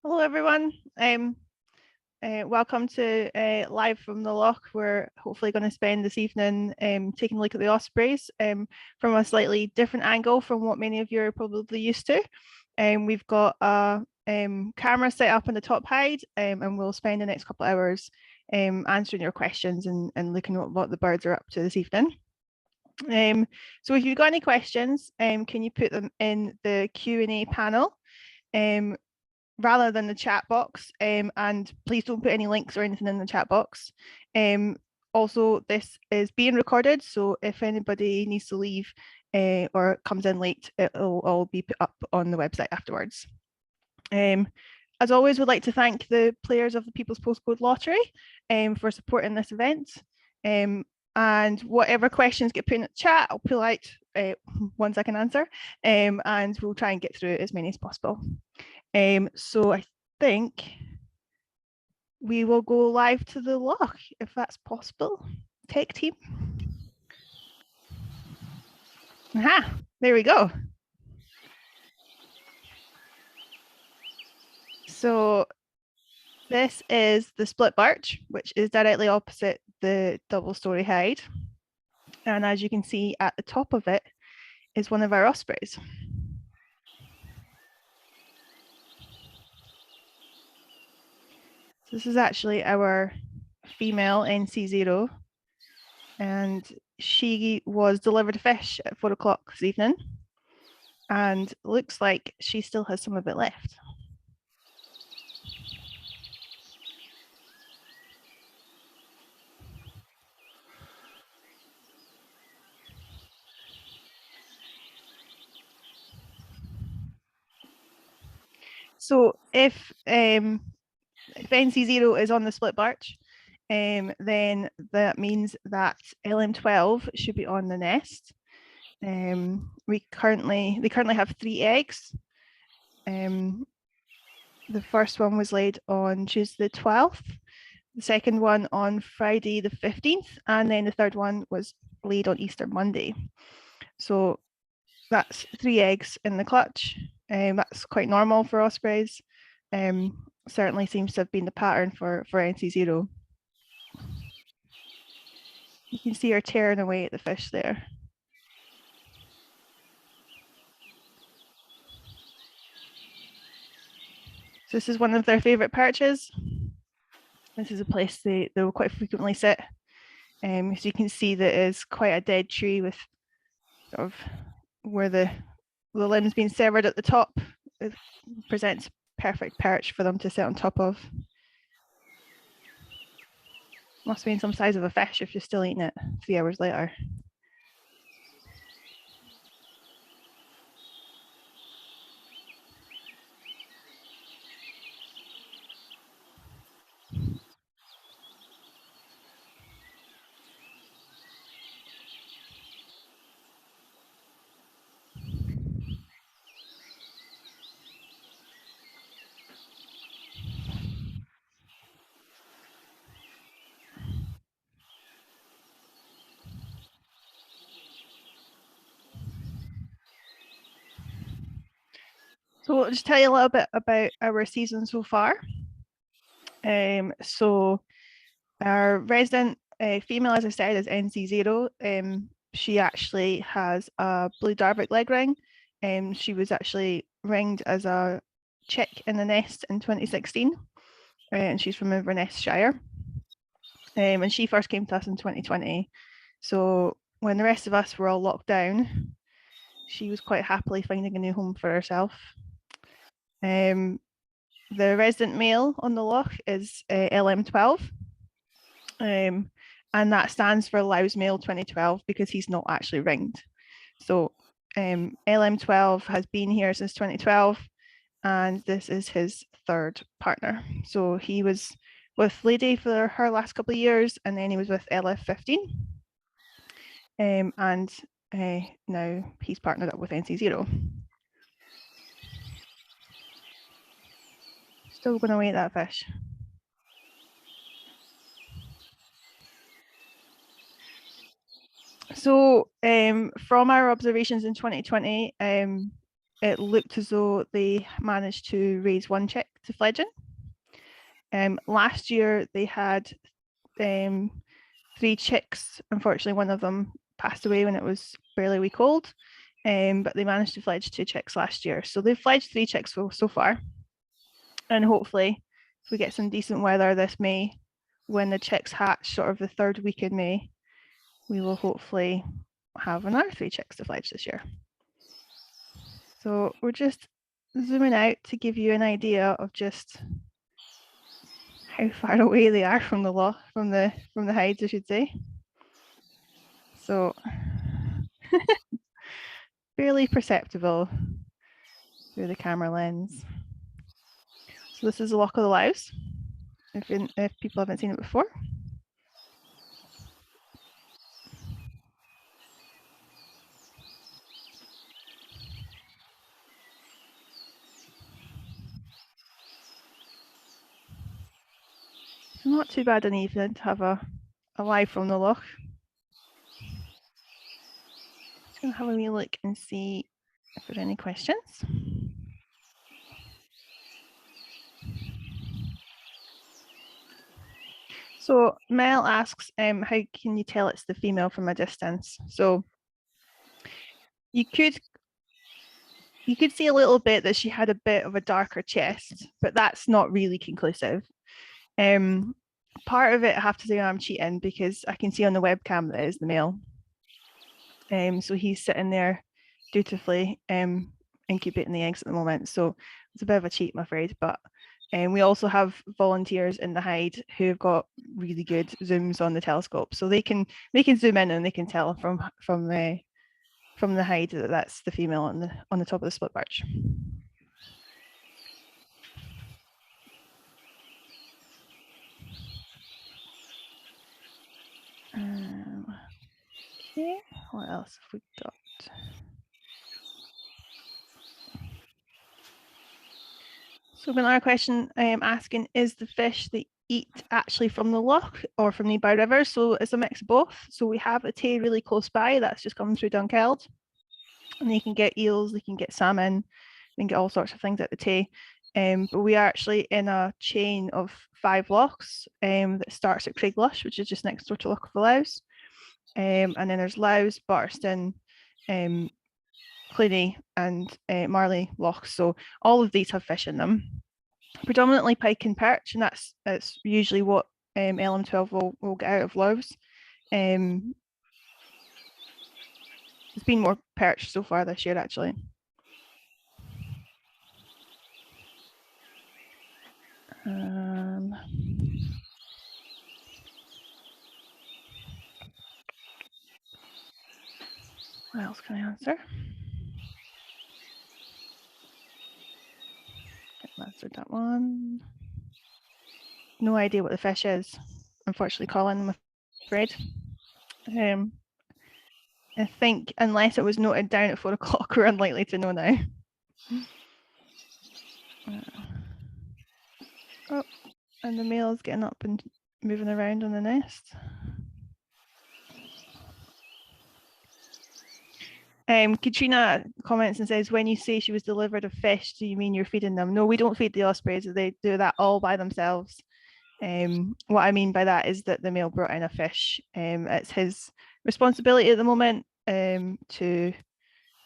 Hello everyone. Welcome to live from the Loch. We're hopefully going to spend this evening taking a look at the Ospreys from a slightly different angle from what many of you are probably used to. We've got a camera set up in the top hide, and we'll spend the next couple of hours answering your questions and looking at what the birds are up to this evening. So if you've got any questions, can you put them in the Q&A panel? Rather than the chat box, and please don't put any links or anything in the chat box. Also, this is being recorded, so if anybody needs to leave or comes in late, it'll all be put up on the website afterwards. As always, we'd like to thank the players of the People's Postcode Lottery for supporting this event. And whatever questions get put in the chat, I'll pull out ones I can answer, and we'll try and get through as many as possible. So I think we will go live to the Loch, if that's possible. Tech team. Aha, there we go. So this is the split birch, which is directly opposite the double-story hide. And as you can see at the top of it is one of our ospreys. So this is actually our female NC0, and she was delivered a fish at 4 o'clock this evening, and looks like she still has some of it left. So if NC0 is on the split birch, then that means that LM12 should be on the nest. They currently have 3 eggs. The first one was laid on Tuesday the 12th, the second one on Friday the 15th, and then the third one was laid on Easter Monday. So that's 3 eggs in the clutch. That's quite normal for ospreys. Certainly seems to have been the pattern for NC0. You can see her tearing away at the fish there. So this is one of their favourite perches. This is a place they will quite frequently sit. So you can see that is quite a dead tree with sort of where the limbs being severed at the top. It presents perfect perch for them to sit on top of. Must have been some size of a fish if you're still eating it 3 hours later. So I'll just tell you a little bit about our season so far. So our resident female, as I said, is NC0. She actually has a blue Darbic leg ring. She was actually ringed as a chick in the nest in 2016, and she's from Inverness Shire. And she first came to us in 2020. So when the rest of us were all locked down, she was quite happily finding a new home for herself. The resident male on the Loch is LM12, and that stands for Low's Male 2012 because he's not actually ringed. So LM12 has been here since 2012, and this is his third partner. So he was with Lady for her last couple of years, and then he was with LF15, and now he's partnered up with NC0. Still going to eat that fish. So from our observations in 2020, it looked as though they managed to raise one chick to fledging. Last year they had 3 chicks. Unfortunately, one of them passed away when it was barely a week old, but they managed to fledge 2 chicks last year. So they've fledged 3 chicks so far. And hopefully, if we get some decent weather this May, when the chicks hatch sort of the 3rd week in May, we will hopefully have another 3 chicks to fledge this year. So we're just zooming out to give you an idea of just how far away they are from the from the hides, I should say. So barely perceptible through the camera lens. So this is the Loch of the Louse, if people haven't seen it before. Not too bad an evening to have a live from the Loch. Just going to have a wee look and see if there are any questions. So Mel asks, how can you tell it's the female from a distance? So you could see a little bit that she had a bit of a darker chest, but that's not really conclusive. Part of it, I have to say, I'm cheating because I can see on the webcam that it is the male. So he's sitting there dutifully incubating the eggs at the moment. So it's a bit of a cheat, I'm afraid. But we also have volunteers in the hide who've got really good zooms on the telescope, so they can zoom in and they can tell from the hide that that's the female on the top of the split birch. Okay, what else have we got? So another question asking, is the fish they eat actually from the loch or from the Beaver River? So it's a mix of both. So we have a tay really close by that's just coming through Dunkeld, and they can get eels, they can get salmon, they can get all sorts of things at the tay. But we are actually in a chain of 5 lochs that starts at Craiglush, which is just next door to Loch of the Louse. And then there's Louse, Butterston, Cluny and Marley lochs. So all of these have fish in them, predominantly pike and perch, and that's usually what LM12 will get out of Louse. There's been more perch so far this year, actually. What else can I answer? I answered that one. No idea what the fish is, unfortunately, Colin, I'm afraid. I think unless it was noted down at 4 o'clock, we're unlikely to know now. Oh, and the male is getting up and moving around on the nest. Katrina comments and says, when you say she was delivered a fish, do you mean you're feeding them? No, we don't feed the ospreys. They do that all by themselves. What I mean by that is that the male brought in a fish. It's his responsibility at the moment to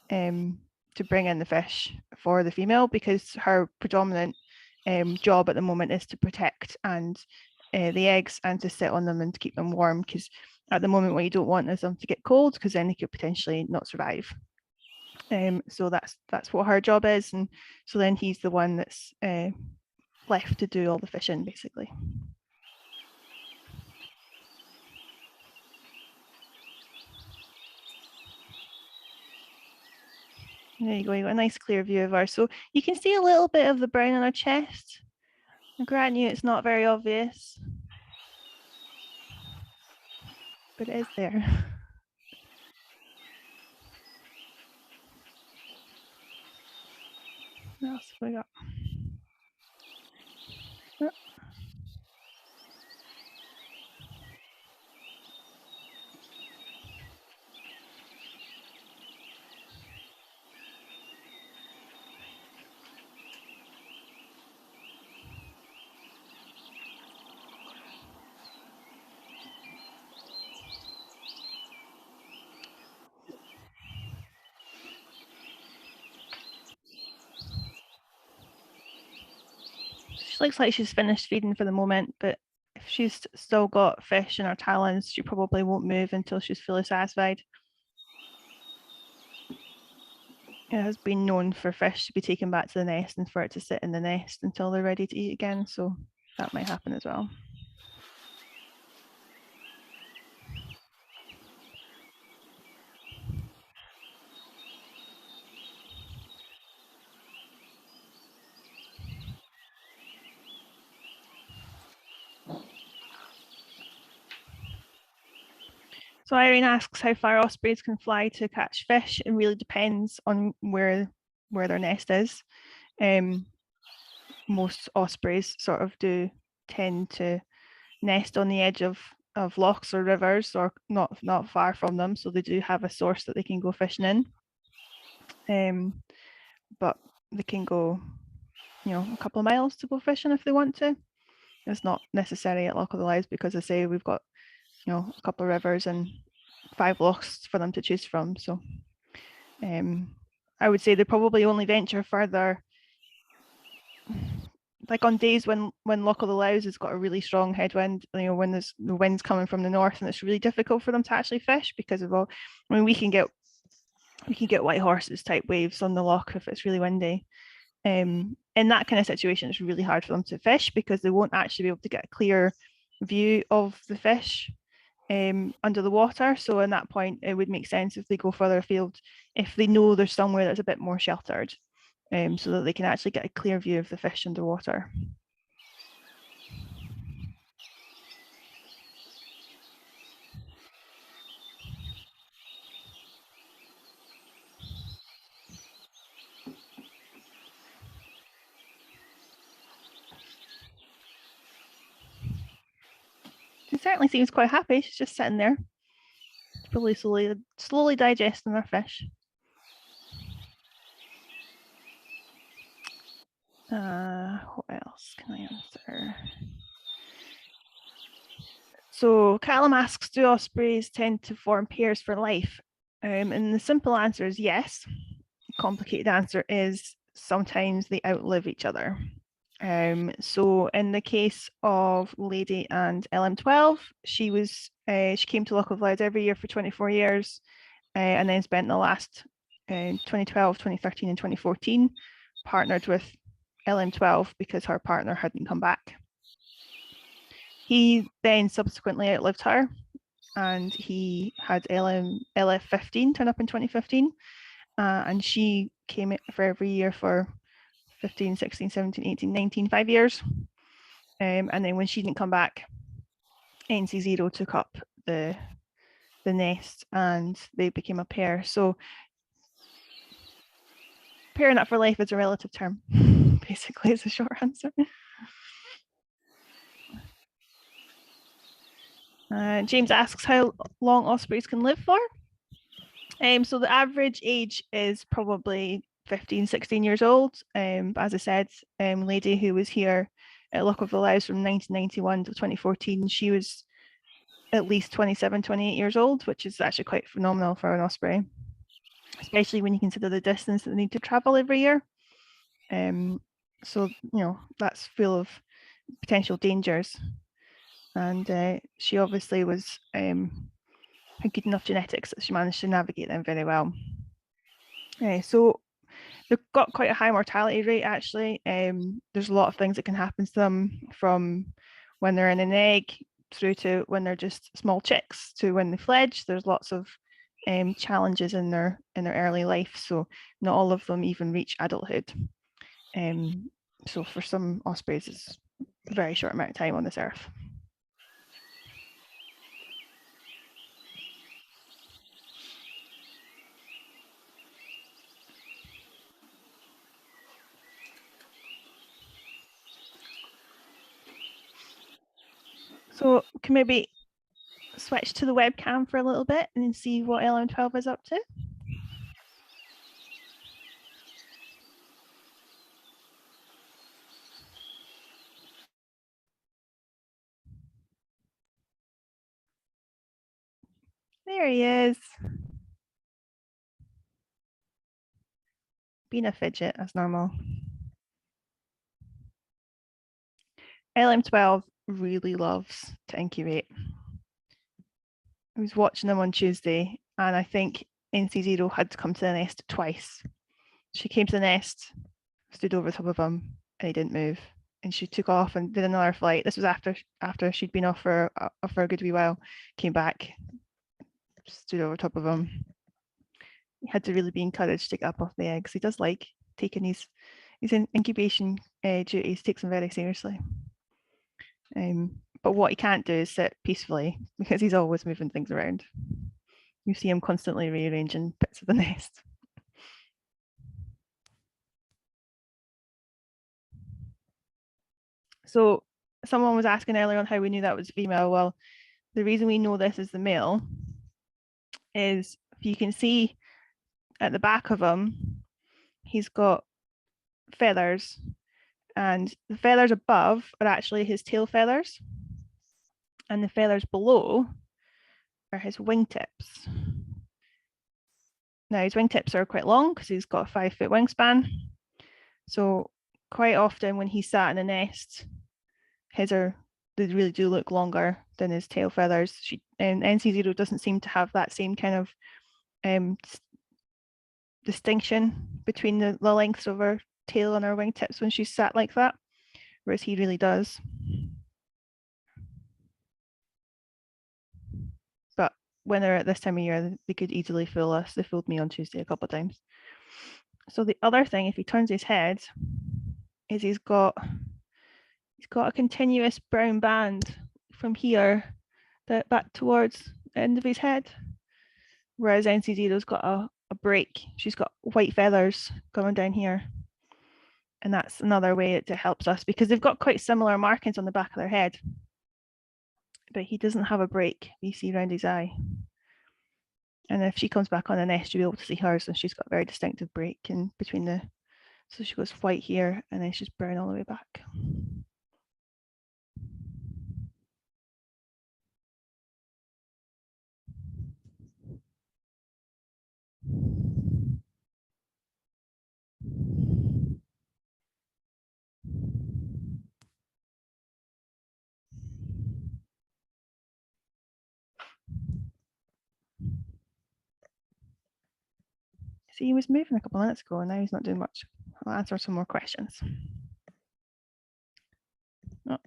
bring in the fish for the female, because her predominant job at the moment is to protect the eggs and to sit on them and to keep them warm, because at the moment what you don't want is them to get cold, because then they could potentially not survive. So that's what her job is, and so then he's the one that's left to do all the fishing, basically. There you go, you got a nice clear view of her. So you can see a little bit of the brown on her chest. I grant you it's not very obvious, but it is there. What else have we got? Oh. She looks like she's finished feeding for the moment, but if she's still got fish in her talons, she probably won't move until she's fully satisfied. It has been known for fish to be taken back to the nest and for it to sit in the nest until they're ready to eat again, so that might happen as well. So Irene asks how far ospreys can fly to catch fish. It really depends on where their nest is. Most ospreys sort of do tend to nest on the edge of lochs or rivers, or not far from them, so they do have a source that they can go fishing in. But they can go, a couple of miles to go fishing if they want to. It's not necessary at Loch of the Lies because I say we've got, a couple of rivers and 5 lochs for them to choose from. So I would say they probably only venture further like on days when Loch of the Lows has got a really strong headwind, when there's the wind's coming from the north and it's really difficult for them to actually fish because of all, we can get white horses type waves on the loch if it's really windy. In that kind of situation, it's really hard for them to fish because they won't actually be able to get a clear view of the fish under the water. So in that point, it would make sense if they go further afield, if they know there's somewhere that's a bit more sheltered, so that they can actually get a clear view of the fish underwater. She certainly seems quite happy. She's just sitting there, probably slowly digesting her fish. What else can I answer? So Callum asks, do ospreys tend to form pairs for life? And the simple answer is yes. The complicated answer is sometimes they outlive each other. So in the case of Lady and LM12, she came to Loch of Loud every year for 24 years, and then spent the last 2012, 2013, and 2014 partnered with LM12 because her partner hadn't come back. He then subsequently outlived her, and he had LF15 turn up in 2015, and she came for every year for 15, 16, 17, 18, 19, 5 years. And then when she didn't come back, NC0 took up the nest and they became a pair. So pairing up for life is a relative term, basically, is a short answer. James asks how long ospreys can live for. So the average age is probably 15, 16 years old. As I said, Lady, who was here at Loch of the Lows from 1991 to 2014, she was at least 27, 28 years old, which is actually quite phenomenal for an osprey, especially when you consider the distance that they need to travel every year. So, that's full of potential dangers. And she obviously was had good enough genetics that she managed to navigate them very well. So they've got quite a high mortality rate, actually. There's a lot of things that can happen to them, from when they're in an egg through to when they're just small chicks to when they fledge. There's lots of challenges in their early life, so not all of them even reach adulthood. So for some ospreys, it's a very short amount of time on this earth. So can maybe switch to the webcam for a little bit and see what LM12 is up to. There he is. Being a fidget, as normal. LM12 really loves to incubate. I was watching them on Tuesday, and I think NC0 had to come to the nest twice. She came to the nest, stood over the top of him, and he didn't move. And she took off and did another flight. This was after she'd been off for a good wee while. Came back, stood over top of him. He had to really be encouraged to get up off the eggs. He does like taking his incubation duties, takes them very seriously. But what he can't do is sit peacefully because he's always moving things around. You see him constantly rearranging bits of the nest. So someone was asking earlier on how we knew that was female. Well, the reason we know this is the male is if you can see at the back of him, he's got feathers, and the feathers above are actually his tail feathers, and the feathers below are his wingtips. Now his wingtips are quite long because he's got a 5-foot wingspan. So quite often when he's sat in a nest, they really do look longer than his tail feathers. NC0 doesn't seem to have that same kind of distinction between the lengths of her tail and her wingtips when she's sat like that, whereas he really does. But when they're at this time of year, they could easily fool us. They fooled me on Tuesday a couple of times. So the other thing, if he turns his head, is he's got a continuous brown band from here back towards the end of his head, whereas NC0's got a break. She's got white feathers coming down here, and that's another way it helps us because they've got quite similar markings on the back of their head, but he doesn't have a break you see around his eye. And if she comes back on the nest, you'll be able to see hers, and she's got a very distinctive break in between so she goes white here and then she's brown all the way back. See, he was moving a couple of minutes ago and now he's not doing much. I'll answer some more questions. Oh.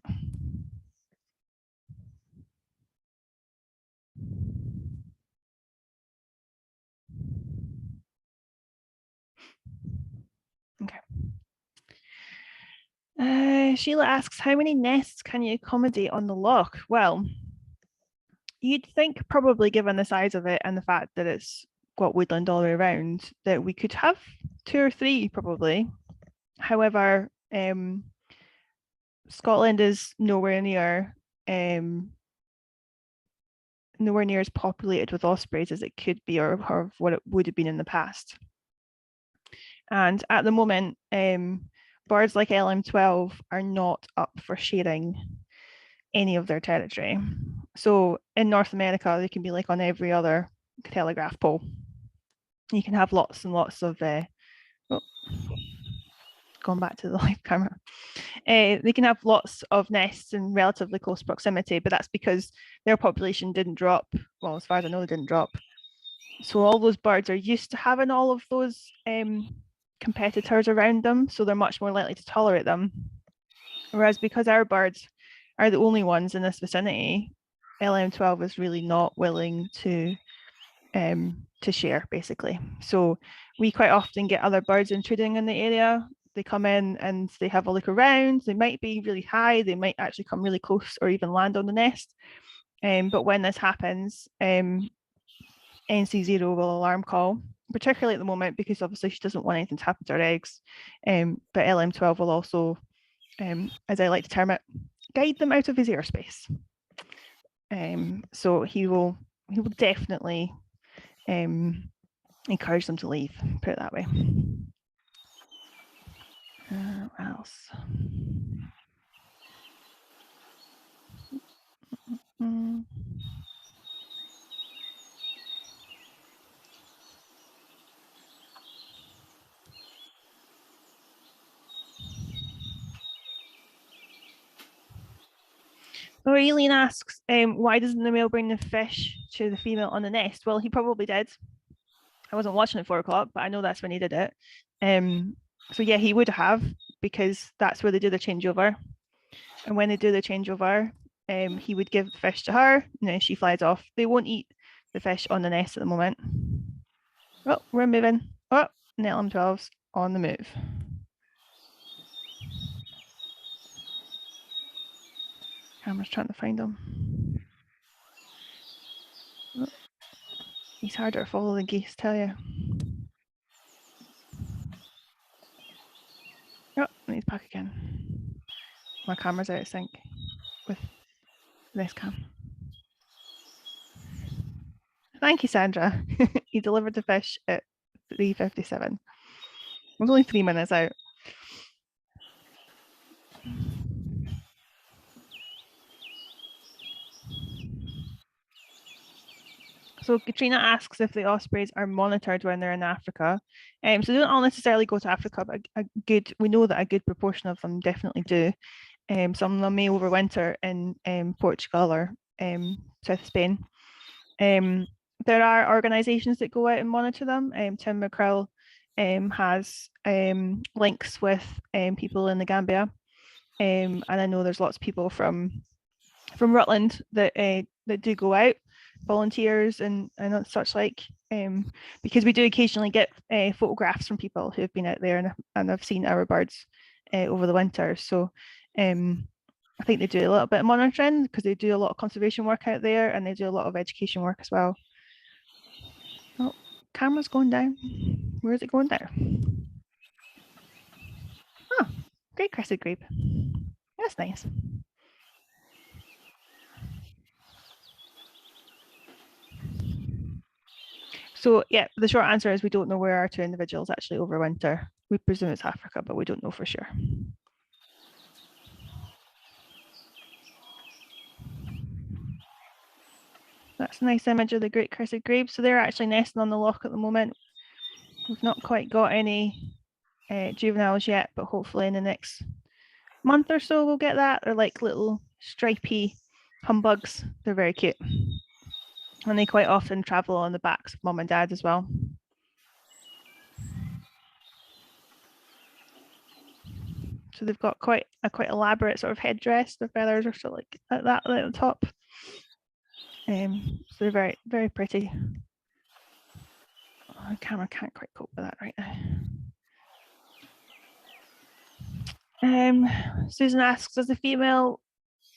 Okay. Sheila asks, how many nests can you accommodate on the loch? Well, you'd think probably given the size of it and the fact that it's got woodland all the way around that we could have 2 or 3 probably. However, Scotland is nowhere near as populated with ospreys as it could be or what it would have been in the past. And at the moment, birds like LM12 are not up for sharing any of their territory. So in North America, they can be like on every other telegraph pole. You can have lots and lots of going back to the live camera. They can have lots of nests in relatively close proximity, but that's because their population didn't drop. Well, as far as I know, they didn't drop. So all those birds are used to having all of those competitors around them, so they're much more likely to tolerate them. Whereas because our birds are the only ones in this vicinity, LM12 is really not willing to share, basically. So we quite often get other birds intruding in the area. They come in and they have a look around. They might be really high. They might actually come really close or even land on the nest. But when this happens, NC0 will alarm call, particularly at the moment because obviously she doesn't want anything to happen to her eggs. But LM12 will also, as I like to term it, guide them out of his airspace. So he will definitely encourage them to leave, put it that way. What else? Aurelian asks, why doesn't the male bring the fish to the female on the nest? Well, he probably did. I wasn't watching at 4 o'clock, but I know that's when he did it. So yeah, he would have, because that's where they do the changeover. And when they do the changeover, he would give the fish to her, and then she flies off. They won't eat the fish on the nest at the moment. Oh, we're moving. Oh, Netlam 12's on the move. Camera's trying to find him. Oh, he's harder to follow than geese, tell you. Oh, and he's back again. My camera's out of sync with this cam. Thank you, Sandra. He delivered the fish at 3:57. It was only 3 minutes out. So Katrina asks if the ospreys are monitored when they're in Africa. So they don't all necessarily go to Africa, but we know that a good proportion of them definitely do. Some of them may overwinter in Portugal or South Spain. There are organisations that go out and monitor them. Tim McCrill has links with people in the Gambia, and I know there's lots of people from Rutland that do go out, volunteers and such like, because we do occasionally get photographs from people who have been out there and have seen our birds over the winter. So I think they do a little bit of monitoring, because they do a lot of conservation work out there, and they do a lot of education work as well. Oh, camera's going down. Where is it going down? Oh, great-crested grebe. That's nice. So yeah, the short answer is we don't know where our 2 individuals actually overwinter. We presume it's Africa, but we don't know for sure. That's a nice image of the great-crested grebe. So they're actually nesting on the loch at the moment. We've not quite got any juveniles yet, but hopefully in the next month or so we'll get that. They're like little stripy humbugs. They're very cute. And they quite often travel on the backs of mum and dad as well. So they've got quite elaborate sort of headdress. Their feathers are sort of like at that at the top. So they're very, very pretty. Oh, the camera can't quite cope with that right now. Susan asks, does the female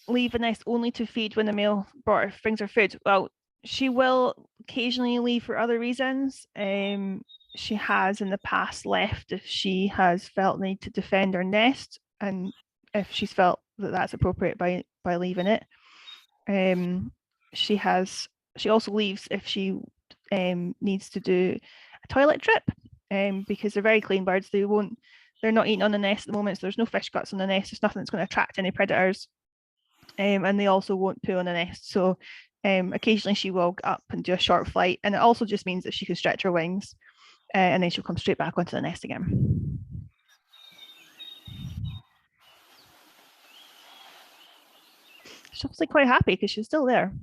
leave a nest only to feed when the male brings her food? Well, she will occasionally leave for other reasons. She has in the past left if she has felt the need to defend her nest, and if she's felt that that's appropriate by leaving it. She also leaves if she needs to do a toilet trip, because they're very clean birds. They're not eating on the nest at the moment, so there's no fish guts on the nest. There's nothing that's going to attract any predators. And they also won't poo on the nest. So occasionally she will get up and do a short flight, and it also just means that she can stretch her wings, and then she'll come straight back onto the nest again. She's obviously quite happy because she's still there.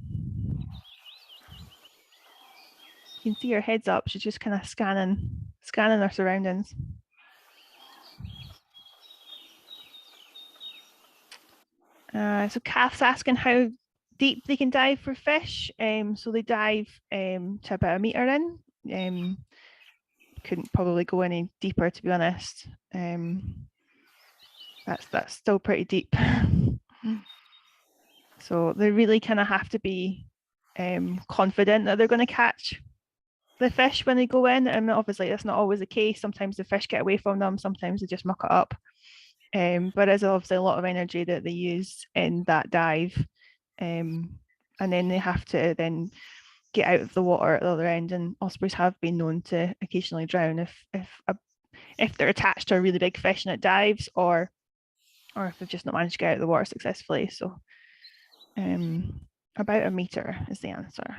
You can see her head's up. She's just kind of scanning her surroundings. So Kath's asking how deep they can dive for fish. So they dive to about 1 meter in. Couldn't probably go any deeper, to be honest. That's still pretty deep. So they really kind of have to be confident that they're going to catch the fish when they go in. And obviously that's not always the case. Sometimes the fish get away from them, sometimes they just muck it up. But there's obviously a lot of energy that they use in that dive. And then they have to then get out of the water at the other end, and ospreys have been known to occasionally drown if they're attached to a really big fish and it dives, or if they've just not managed to get out of the water successfully. So about 1 meter is the answer.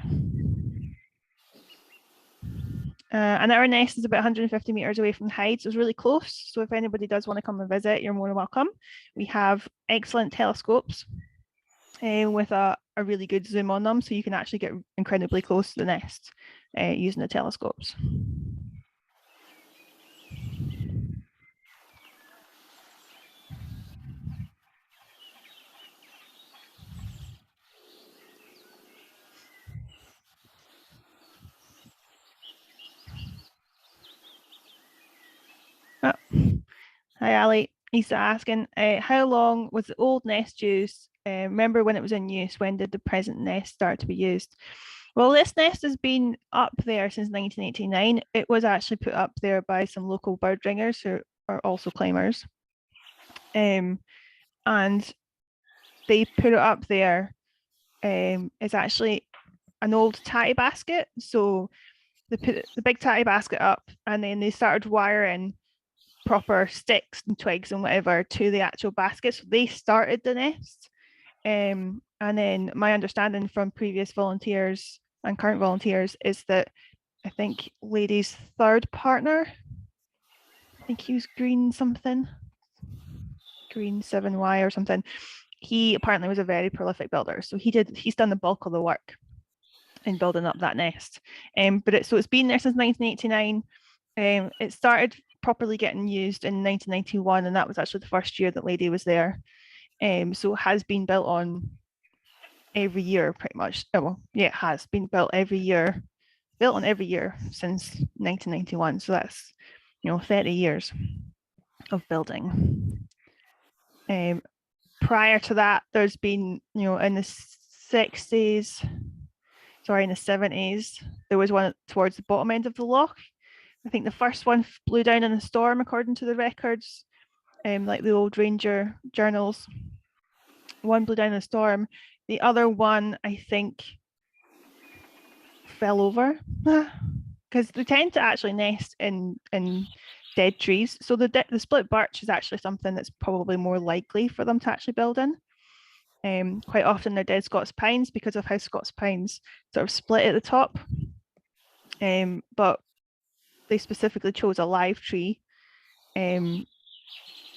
And our nest is about 150 meters away from the hide, so it's really close. So if anybody does want to come and visit, you're more than welcome. We have excellent telescopes. with a really good zoom on them, so you can actually get incredibly close to the nest using the telescopes. Oh. Hi, Ali. Lisa asking, how long was the old nest used? Remember when it was in use? When did the present nest start to be used? Well, this nest has been up there since 1989. It was actually put up there by some local bird ringers who are also climbers. And they put it up there. It's actually an old tatty basket. So they put the big tatty basket up, and then they started wiring proper sticks and twigs and whatever to the actual basket. So they started the nest. And then my understanding from previous volunteers and current volunteers is that I think Lady's third partner, I think he was Green something, Green 7Y or something. He apparently was a very prolific builder. So he's done the bulk of the work in building up that nest. But it's been there since 1989. It started properly getting used in 1991, and that was actually the first year that Lady was there. So it has been built on every year, pretty much. Oh, well, yeah, it has been built every year, built on every year since 1991. So that's 30 years of building. Prior to that, there's been in the 60s, sorry, in the 70s, there was one towards the bottom end of the loch. I think the first one blew down in a storm, according to the records, like the old ranger journals. One blew down in a storm. The other one, I think, fell over because they tend to actually nest in dead trees. So the split birch is actually something that's probably more likely for them to actually build in. Quite often they're dead Scots pines because of how Scots pines sort of split at the top. But they specifically chose a live tree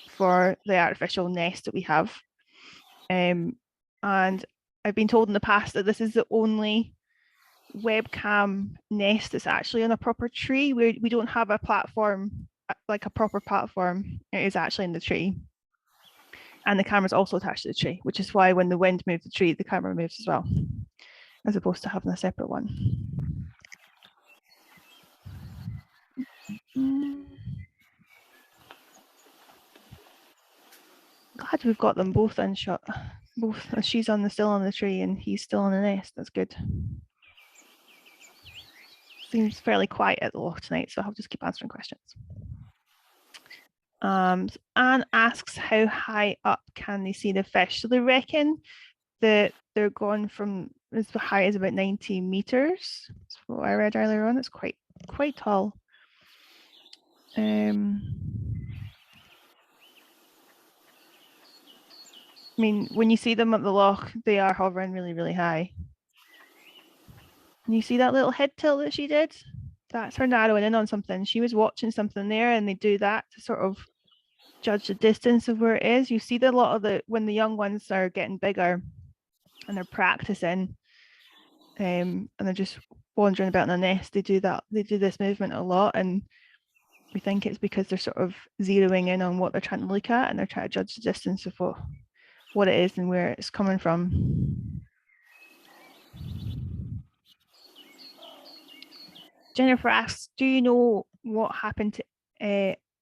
for the artificial nest that we have. And I've been told in the past that this is the only webcam nest that's actually on a proper tree. We don't have a platform, like a proper platform. It is actually in the tree. And the camera's also attached to the tree, which is why when the wind moves the tree, the camera moves as well, as opposed to having a separate one. Glad we've got them both in shot. Both, she's still on the tree and he's still on the nest. That's good. Seems fairly quiet at the Loch tonight, so I'll just keep answering questions. Anne asks, how high up can they see the fish? So they reckon that they're gone from as high as about 90 meters. That's what I read earlier on. It's quite tall. I mean, when you see them at the loch, they are hovering really, really high. And you see that little head tilt that she did? That's her narrowing in on something. She was watching something there, and they do that to sort of judge the distance of where it is. You see that a lot of when the young ones are getting bigger and they're practicing, and they're just wandering about in a nest, they do that. They do this movement a lot, and we think it's because they're sort of zeroing in on what they're trying to look at, and they're trying to judge the distance of what it is and where it's coming from. Jennifer asks, do you know what happened to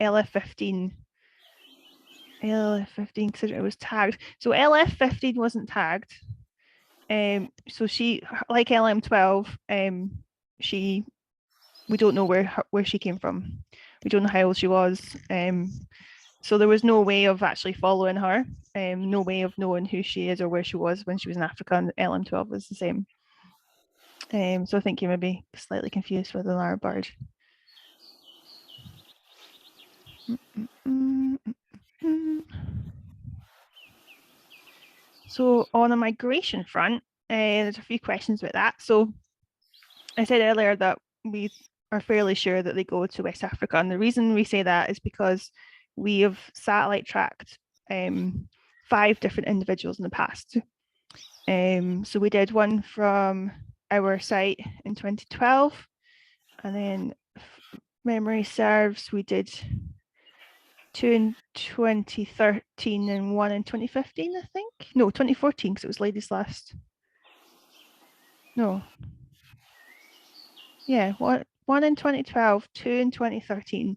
LF15? LF15, because it was tagged. So LF15 wasn't tagged. So she, like LM12, we don't know where she came from. We don't know how old she was. So there was no way of actually following her. No way of knowing who she is or where she was when she was in Africa, and LM12 was the same. So I think you may be slightly confused with another bird. So on a migration front, there's a few questions about that. So I said earlier that we are fairly sure that they go to West Africa, and the reason we say that is because we have satellite tracked 5 different individuals in the past. So we did one from our site in 2012, and then memory serves, we did 2 in 2013 and 1 in 2015, I think. No, 2014, because it was ladies last. No. Yeah, one in 2012, 2 in 2013,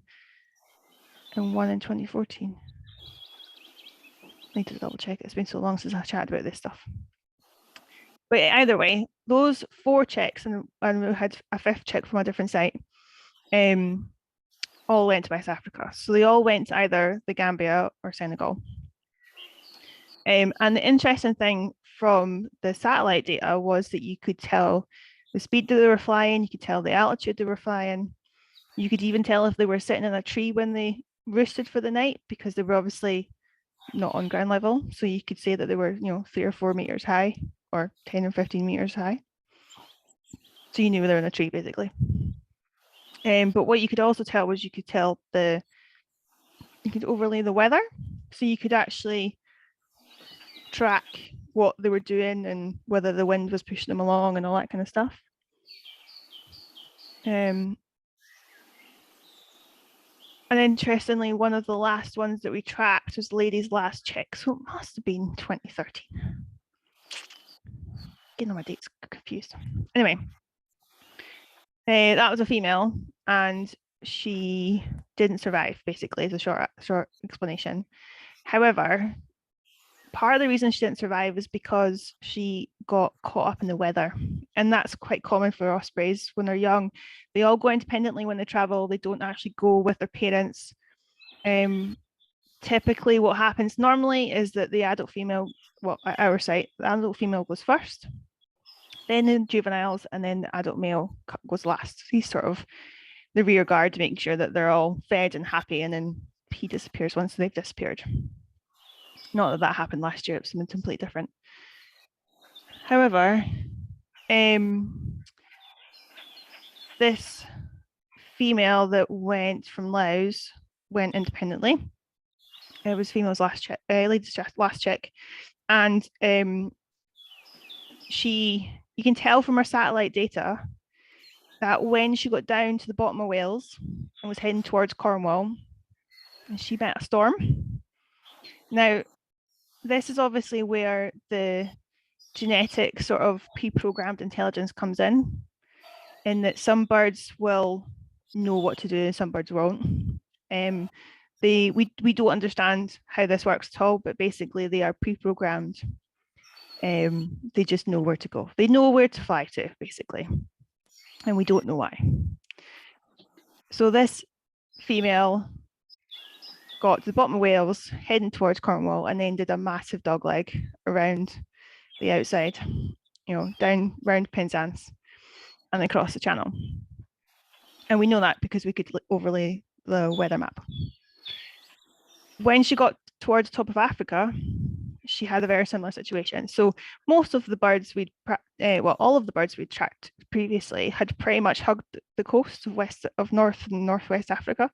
and 1 in 2014. I need to double check. It's been so long since I chatted about this stuff. But either way, those 4 chicks, and we had a 5th chick from a different site, all went to West Africa. So they all went to either the Gambia or Senegal. And the interesting thing from the satellite data was that you could tell the speed that they were flying, you could tell the altitude they were flying, you could even tell if they were sitting in a tree when they roosted for the night, because they were obviously not on ground level. So you could say that they were, 3 or 4 meters high, or 10 or 15 meters high. So you knew they were in a tree, basically. But what you could also tell was you could overlay the weather. So you could actually track what they were doing and whether the wind was pushing them along and all that kind of stuff. And interestingly, one of the last ones that we tracked was the lady's last chick. So it must have been 2013. Getting all my dates confused. Anyway, that was a female, and she didn't survive, basically, is a short explanation. However, part of the reason she didn't survive is because she got caught up in the weather. And that's quite common for ospreys when they're young. They all go independently when they travel. They don't actually go with their parents. Typically what happens normally is that the adult female, at our site, the adult female goes first, then the juveniles, and then the adult male goes last. He's sort of the rear guard to make sure that they're all fed and happy, and then he disappears once they've disappeared. Not that happened last year, it was something completely different. However, this female that went from Laos went independently. It was female's last chick, lady's last chick, and you can tell from her satellite data that when she got down to the bottom of Wales and was heading towards Cornwall, she met a storm. Now, this is obviously where the genetic sort of pre-programmed intelligence comes in that some birds will know what to do and some birds won't. We don't understand how this works at all, but basically they are pre-programmed. They just know where to go. They know where to fly to, basically, and we don't know why. So this female got to the bottom of Wales, heading towards Cornwall, and then did a massive dogleg around the outside, down round Penzance and across the channel. And we know that because we could overlay the weather map. When she got towards the top of Africa, she had a very similar situation. So most of the birds all of the birds we'd tracked previously had pretty much hugged the coast of North and Northwest Africa,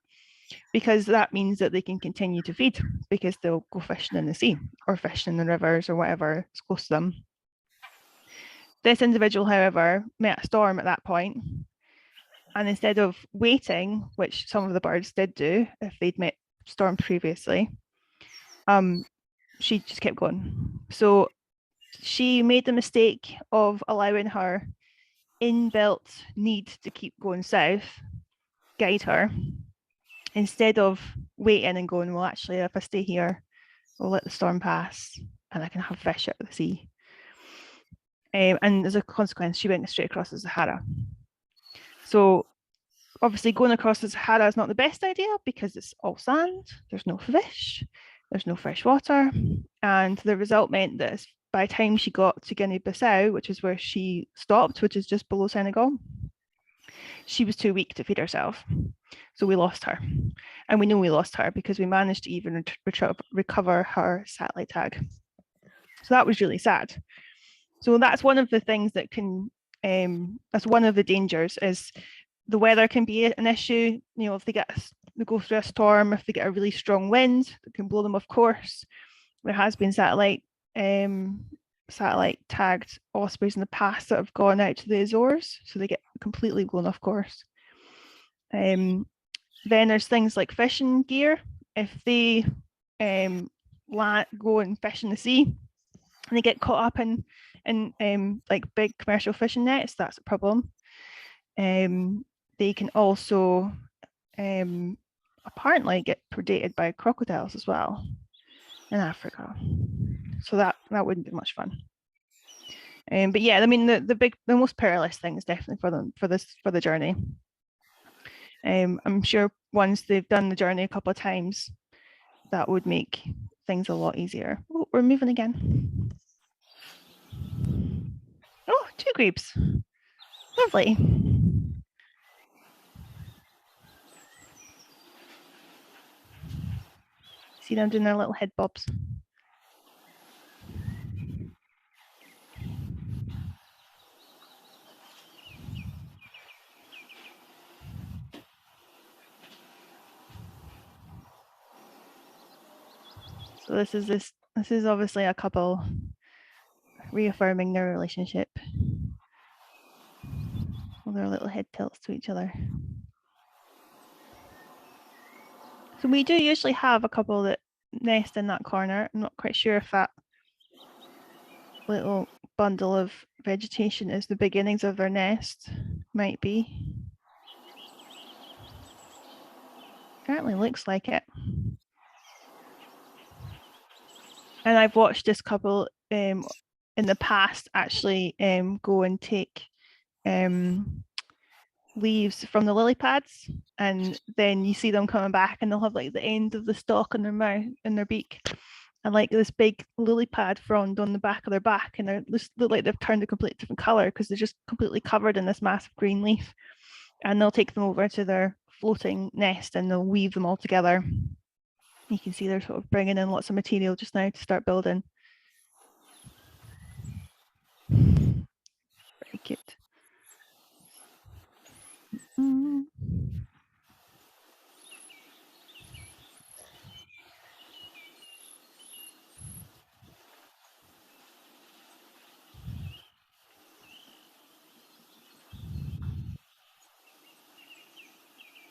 because that means that they can continue to feed, because they'll go fishing in the sea or fishing in the rivers or whatever is close to them. This individual, however, met a storm at that point, and instead of waiting, which some of the birds did do if they'd met storm previously, she just kept going. So she made the mistake of allowing her inbuilt need to keep going south guide her, instead of waiting and going, well, actually, if I stay here, we'll let the storm pass and I can have fish out of the sea. And as a consequence, she went straight across the Sahara. So obviously going across the Sahara is not the best idea, because it's all sand, there's no fish, there's no fresh water. And the result meant that by the time she got to Guinea-Bissau, which is where she stopped, which is just below Senegal, she was too weak to feed herself. So we lost her. And we know we lost her because we managed to even recover her satellite tag. So that was really sad. So that's one of the things that can, that's one of the dangers, is the weather can be an issue. If they go through a storm, if they get a really strong wind, it can blow them off course. There has been satellite satellite tagged ospreys in the past that have gone out to the Azores, so they get completely blown off course. Then there's things like fishing gear. If they go and fish in the sea and they get caught up in like big commercial fishing nets, that's a problem. They can also apparently get predated by crocodiles as well in Africa. So that wouldn't be much fun. But yeah, I mean the most perilous thing is definitely for them for the journey. I'm sure once they've done the journey a couple of times, that would make things a lot easier. Oh, we're moving again. Oh, 2 grebes. Lovely. See them doing their little head bobs. So this is obviously a couple reaffirming their relationship. Well, their little head tilts to each other. So we do usually have a couple that nest in that corner. I'm not quite sure if that little bundle of vegetation is the beginnings of their nest. Might be. Apparently looks like it. And I've watched this couple in the past actually go and take leaves from the lily pads, and then you see them coming back and they'll have like the end of the stalk in their mouth, in their beak, and like this big lily pad frond on the back of their back, and they look like they've turned a completely different color because they're just completely covered in this massive green leaf. And they'll take them over to their floating nest and they'll weave them all together. You can see they're sort of bringing in lots of material just now to start building. Very cute.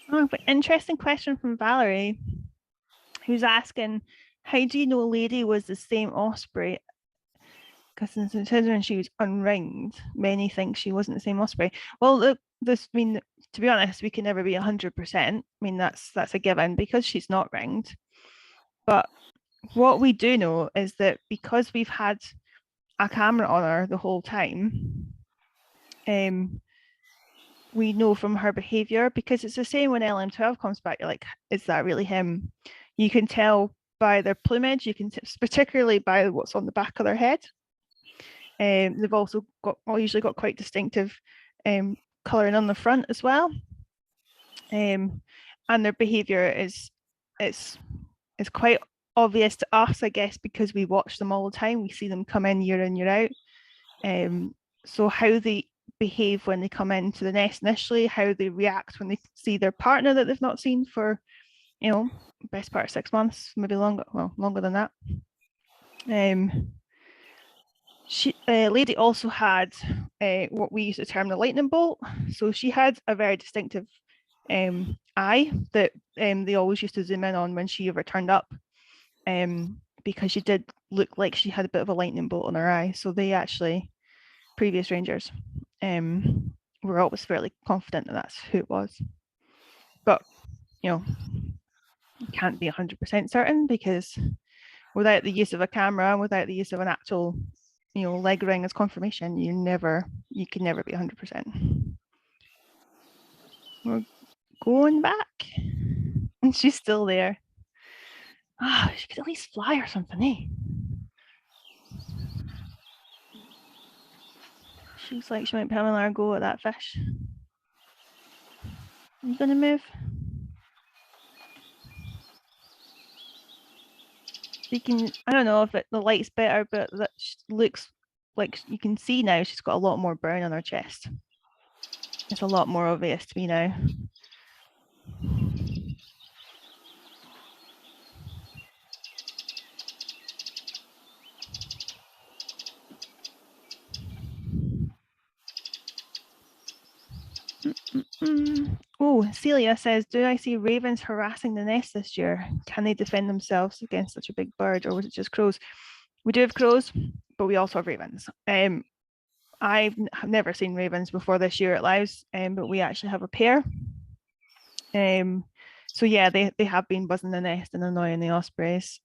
Oh, but interesting question from Valerie, who's asking, how do you know Lady was the same Osprey? Because when she was unringed, many think she wasn't the same Osprey. Well, I mean, to be honest, we can never be 100%. I mean, that's a given because she's not ringed. But what we do know is that because we've had a camera on her the whole time, we know from her behavior, because it's the same when LM12 comes back, you're like, is that really him? You can tell by their plumage, you can particularly by what's on the back of their head. They've also usually got quite distinctive colouring on the front as well. And their behavior is quite obvious to us, I guess, because we watch them all the time. We see them come in, year out. So how they behave when they come into the nest initially, how they react when they see their partner that they've not seen for, best part of 6 months, maybe longer than that. Lady also had what we used to term the lightning bolt. So she had a very distinctive eye that they always used to zoom in on when she ever turned up, because she did look like she had a bit of a lightning bolt on her eye. So they actually, previous rangers, were always fairly confident that that's who it was. But, you can't be 100% certain, because without the use of a camera and without the use of an actual, leg ring as confirmation, you can never be 100%. We're going back, and she's still there. She could at least fly or something, eh? She looks like she might be having a go at that fish. Are you gonna move? You can, I don't know if the light's better, but that looks like you can see now she's got a lot more brown on her chest. It's a lot more obvious to me now. Oh, Celia says, do I see ravens harassing the nest this year? Can they defend themselves against such a big bird, or was it just crows? We do have crows, but we also have ravens. I've never seen ravens before this year at Lives, but we actually have a pair. So yeah, they have been buzzing the nest and annoying the ospreys.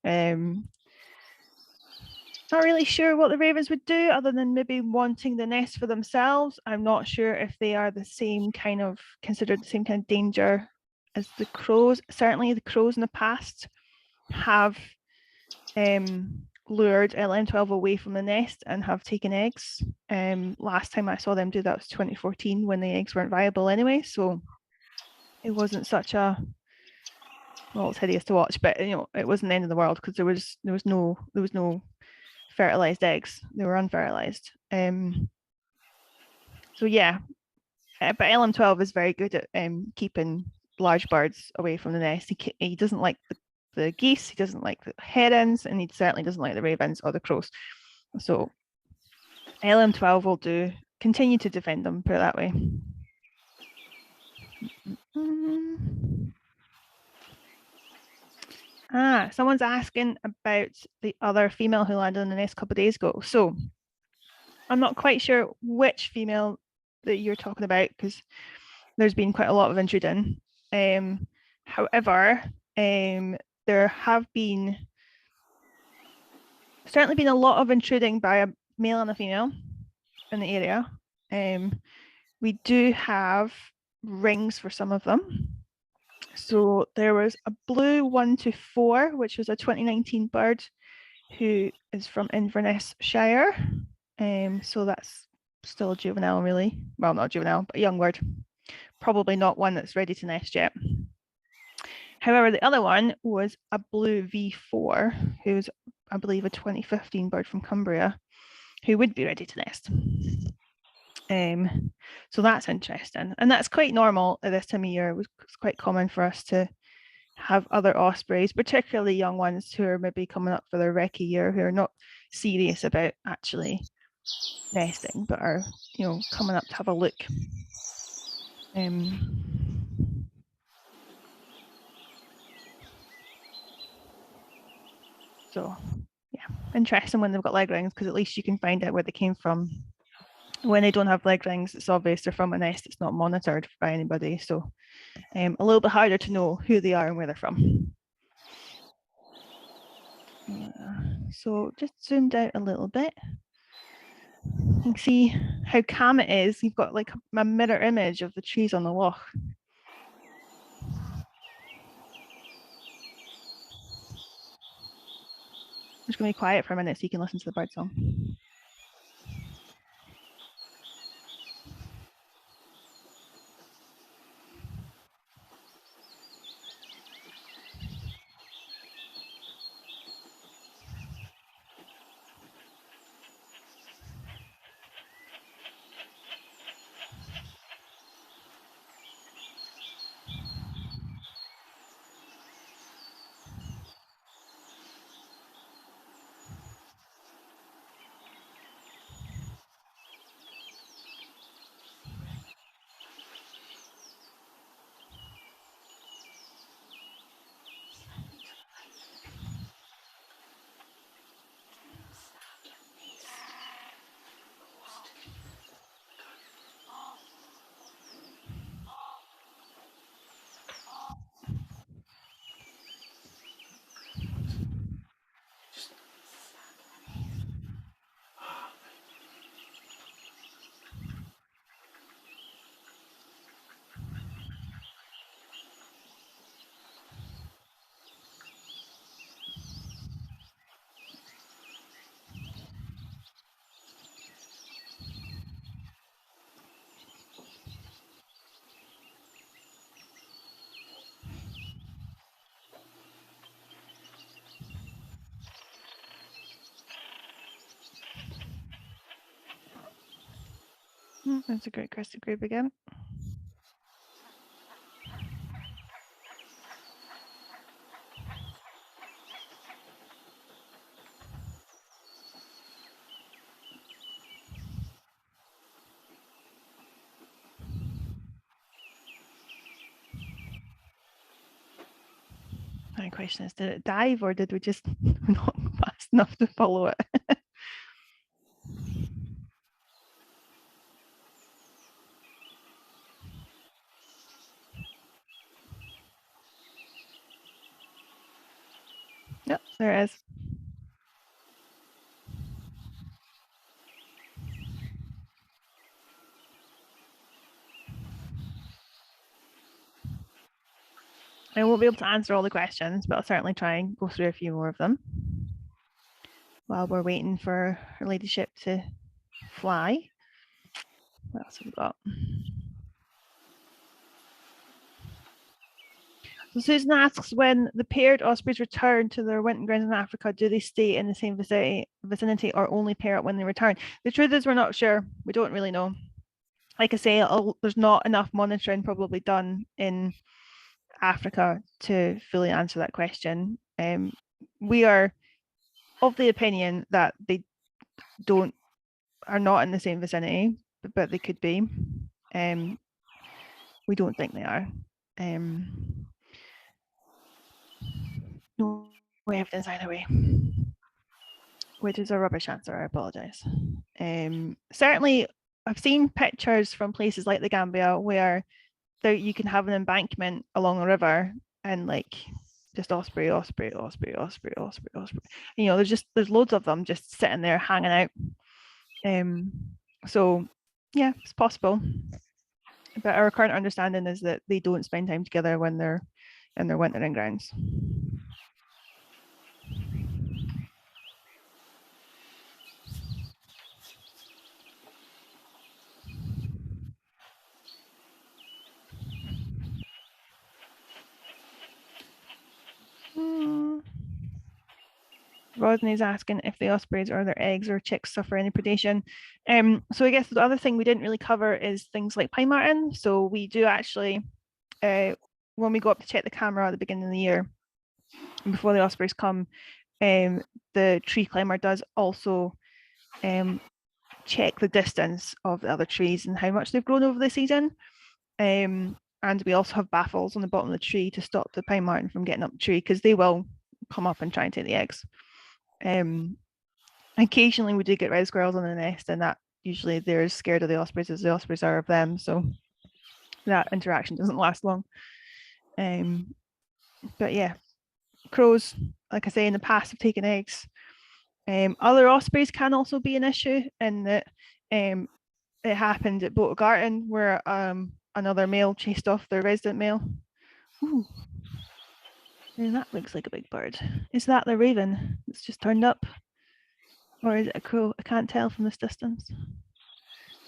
Not really sure what the ravens would do other than maybe wanting the nest for themselves. I'm not sure if they are the same kind of, considered the same kind of danger as the crows. Certainly the crows in the past have lured LM12 away from the nest and have taken eggs. Last time I saw them do that was 2014 when the eggs weren't viable anyway, so it wasn't such a, well, it's hideous to watch, but you know, it wasn't the end of the world because there was no fertilized eggs. They were unfertilized. So yeah, but LM12 is very good at keeping large birds away from the nest. He doesn't like the geese, he doesn't like the herons, and he certainly doesn't like the ravens or the crows. So LM12 will do, continue to defend them, put it that way. Someone's asking about the other female who landed in the nest a couple of days ago. So I'm not quite sure which female that you're talking about because there's been quite a lot of intruding. However, there have been certainly been a lot of intruding by a male and a female in the area. We do have rings for some of them. So there was a blue 124, which was a 2019 bird who is from Inverness Shire. So that's still a juvenile, really. Well, not a juvenile, but a young bird. Probably not one that's ready to nest yet. However, the other one was a blue V4, who's, I believe, a 2015 bird from Cumbria, who would be ready to nest. So that's interesting. And that's quite normal at this time of year. It's quite common for us to have other ospreys, particularly young ones who are maybe coming up for their recce year, who are not serious about actually nesting, but are, you know, coming up to have a look. So yeah, interesting when they've got leg rings, because at least you can find out where they came from. When they don't have leg rings, it's obvious they're from a nest that's not monitored by anybody. So a little bit harder to know who they are and where they're from. So just zoomed out a little bit. You can see how calm it is. You've got like a mirror image of the trees on the loch. I'm just going to be quiet for a minute so you can listen to the bird song. That's a great-crested grebe again. my question is, did it dive or did we just not fast enough to follow it? Yep, there it is. I won't be able to answer all the questions, but I'll certainly try and go through a few more of them while we're waiting for her ladyship to fly. What else have we got? So Susan asks, when the paired ospreys return to their winter grounds in Africa, do they stay in the same vicinity or only pair up when they return? The truth is we're not sure. We don't really know. Like I say, there's not enough monitoring probably done in Africa to fully answer that question. We are of the opinion that they are not in the same vicinity, but they could be. We don't think they are. No evidence either way, which is a rubbish answer. I apologise. Certainly, I've seen pictures from places like the Gambia where you can have an embankment along a river and like just osprey. You know, there's loads of them just sitting there hanging out. So yeah, it's possible. But our current understanding is that they don't spend time together when they're in their wintering grounds. Rodney's asking if the ospreys or their eggs or chicks suffer any predation. So I guess the other thing we didn't really cover is things like pine marten. So we do actually, when we go up to check the camera at the beginning of the year, before the ospreys come, the tree climber does also check the distance of the other trees and how much they've grown over the season. And we also have baffles on the bottom of the tree to stop the pine marten from getting up the tree, because they will come up and try and take the eggs. Occasionally we do get red squirrels on the nest, and that usually they're as scared of the ospreys as the ospreys are of them, so that interaction doesn't last long. But yeah, crows, like I say, in the past have taken eggs. Other ospreys can also be an issue in that it happened at Botogarten where another male chased off their resident male. Ooh. And that looks like a big bird. Is that the raven that's just turned up? Or is it a crow? I can't tell from this distance.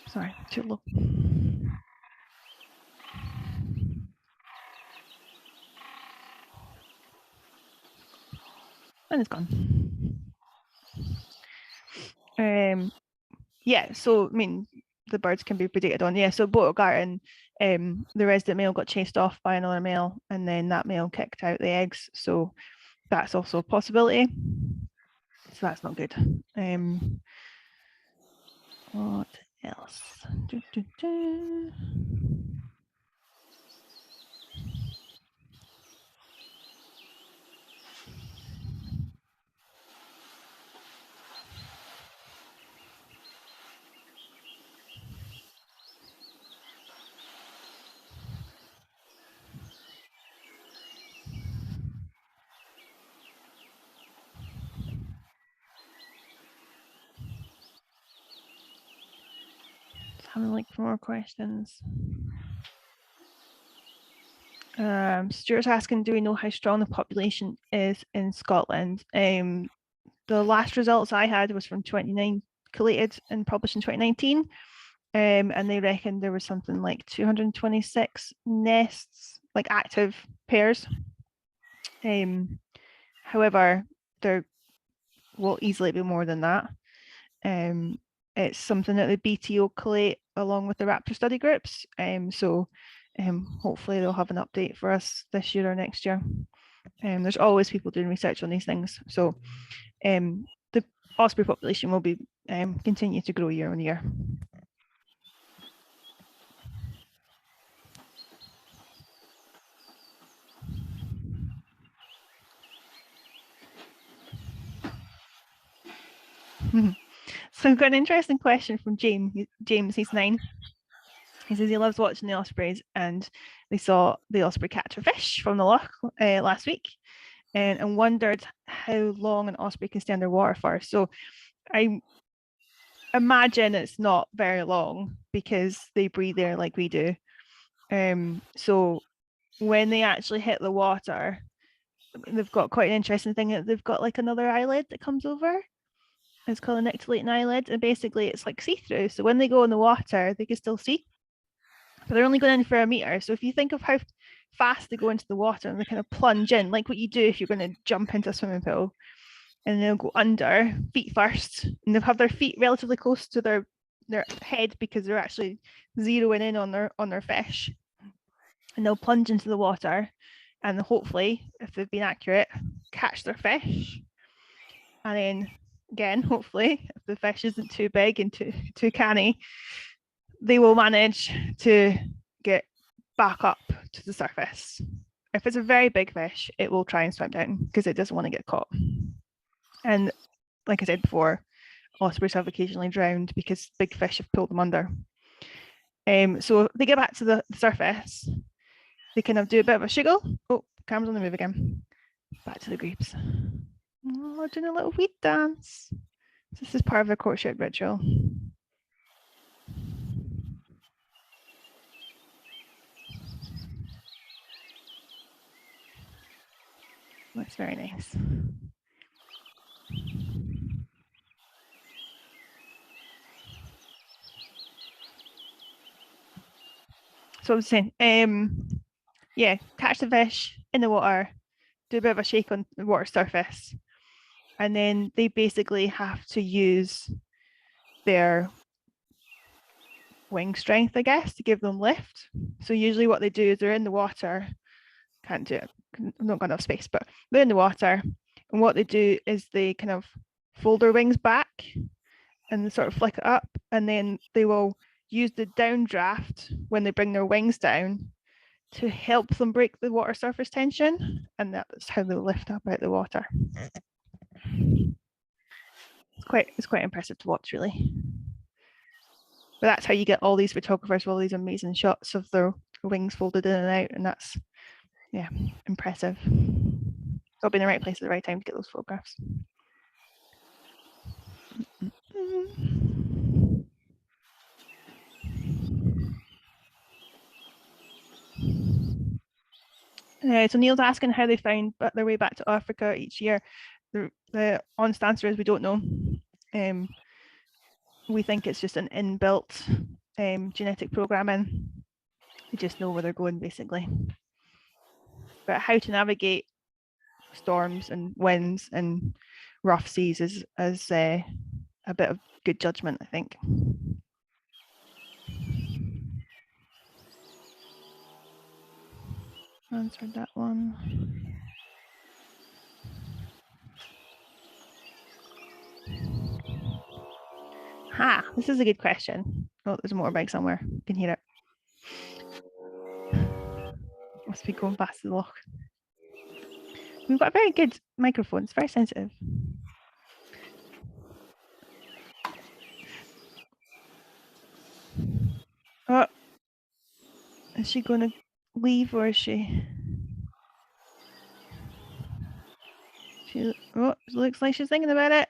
Sorry, too low. And it's gone. Yeah, so I mean, the birds can be predated on. Yeah, so Botogarten, the resident male got chased off by another male, and then that male kicked out the eggs. So that's also a possibility. So that's not good. What else? Having like more questions. Stuart's asking, do we know how strong the population is in Scotland? The last results I had was from 29 collated and published in 2019. And they reckoned there was something like 226 nests, like active pairs. However, there will easily be more than that. It's something that the BTO collate along with the raptor study groups. So hopefully they'll have an update for us this year or next year. There's always people doing research on these things. So the osprey population will be continue to grow year on year. So I've got an interesting question from James. James, he's 9. He says he loves watching the Ospreys, and they saw the Osprey catch a fish from the Loch last week, and wondered how long an Osprey can stay underwater for. So I imagine it's not very long because they breathe air like we do. So when they actually hit the water, they've got quite an interesting thing that they've got like another eyelid that comes over. It's called a nictitating eyelid, and basically it's like see-through. So when they go in the water, they can still see, but they're only going in for a meter. So if you think of how fast they go into the water and they kind of plunge in, like what you do if you're going to jump into a swimming pool, and they'll go under feet first, and they'll have their feet relatively close to their head because they're actually zeroing in on their fish, and they'll plunge into the water, and hopefully, if they've been accurate, catch their fish, and then again, hopefully, if the fish isn't too big and too canny, they will manage to get back up to the surface. If it's a very big fish, it will try and swim down because it doesn't want to get caught. And like I said before, ospreys have occasionally drowned because big fish have pulled them under. So if they get back to the surface, they kind of do a bit of a shiggle. Oh, camera's on the move again. Back to the grebes. Oh, doing a little weed dance. This is part of their courtship ritual. Looks very nice. So I was saying, yeah, catch the fish in the water, do a bit of a shake on the water surface, and then they basically have to use their wing strength, I guess, to give them lift. So usually what they do is they're in the water, can't do it, I've not got enough space, but they're in the water, and what they do is they kind of fold their wings back and sort of flick it up, and then they will use the downdraft when they bring their wings down to help them break the water surface tension, and that's how they lift up out the water. It's quite impressive to watch, really. But that's how you get all these photographers with all these amazing shots of their wings folded in and out, and that's, yeah, impressive. Got to be in the right place at the right time to get those photographs. So Neil's asking how they find their way back to Africa each year. The honest answer is we don't know. We think it's just an inbuilt genetic programming. We just know where they're going, basically. But how to navigate storms and winds and rough seas is a bit of good judgment, I think. Answered that one. Ha, this is a good question. Oh, there's a motorbike somewhere. You can hear it. Must be going past the loch. We've got a very good microphone. It's very sensitive. Oh, is she going to leave, or is she? She looks like she's thinking about it.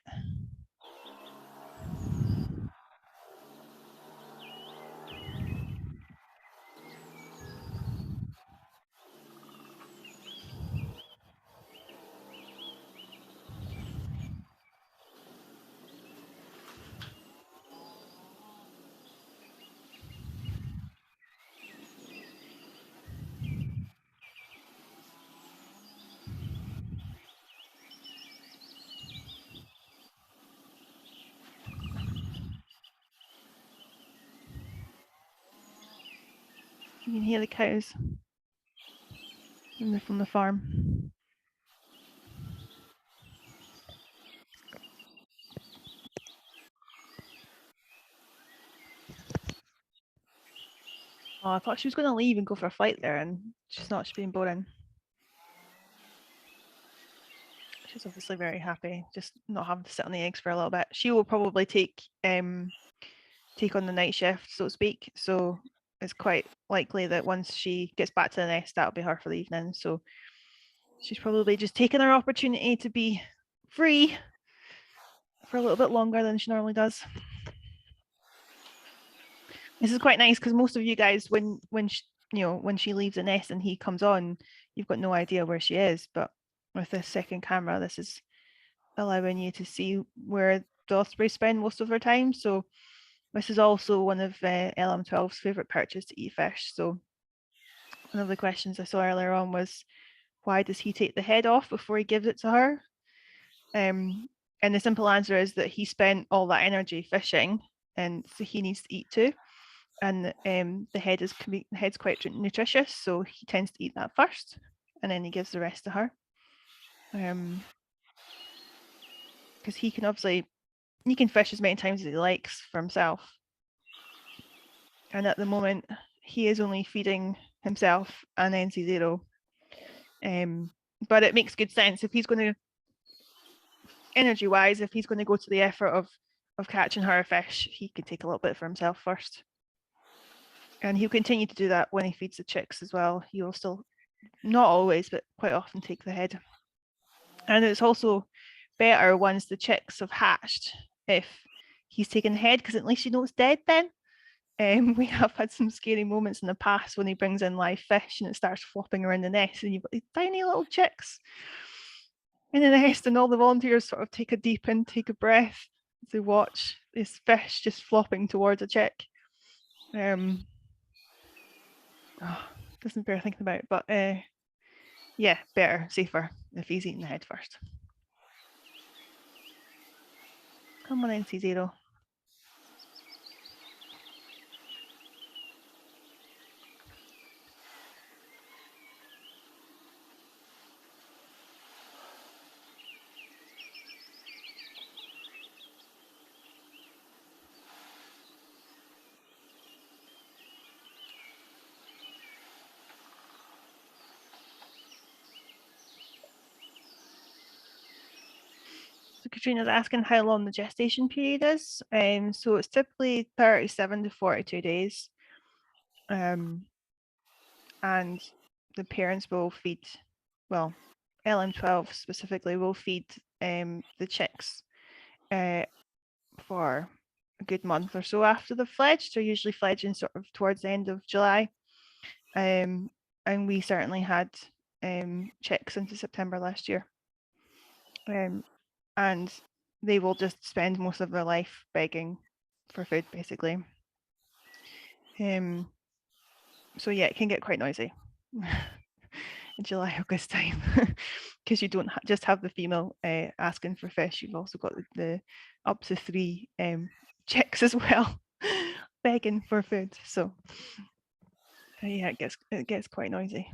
You can hear the cows from the farm. Oh, I thought she was going to leave and go for a flight there, and she's not. She's being boring. She's obviously very happy, just not having to sit on the eggs for a little bit. She will probably take on the night shift, so to speak. So it's quite likely that once she gets back to the nest, that'll be her for the evening. So she's probably just taking her opportunity to be free for a little bit longer than she normally does. This is quite nice because most of you guys, when she leaves the nest and he comes on, you've got no idea where she is. But with this second camera, this is allowing you to see where the osprey spend most of their time. So this is also one of LM12's favourite perches to eat fish. So one of the questions I saw earlier on was, why does he take the head off before he gives it to her? And the simple answer is that he spent all that energy fishing, and so he needs to eat too. And the head's quite nutritious, so he tends to eat that first, and then he gives the rest to her. Because he can fish as many times as he likes for himself. And at the moment, he is only feeding himself and NC0. But it makes good sense if he's going to, energy-wise, if he's going to go to the effort of catching her a fish, he can take a little bit for himself first. And he'll continue to do that when he feeds the chicks as well. He will still, not always, but quite often take the head. And it's also better once the chicks have hatched if he's taken the head, because at least you know it's dead then. We have had some scary moments in the past when he brings in live fish and it starts flopping around the nest, and you've got these tiny little chicks in the nest, and all the volunteers sort of take a deep in, take a breath to watch this fish just flopping towards a chick. Doesn't bear thinking about, but yeah, better, safer if he's eating the head first. Come on, NC0. So Katrina's asking how long the gestation period is. So it's typically 37 to 42 days. And the parents will feed, well, LM12 specifically will feed the chicks for a good month or so after they've fledged. They're usually fledging sort of towards the end of July. And we certainly had chicks into September last year. And they will just spend most of their life begging for food, basically. So yeah, it can get quite noisy in July, August time, because you don't just have the female asking for fish. You've also got the up to 3 chicks as well begging for food. So yeah, it gets quite noisy.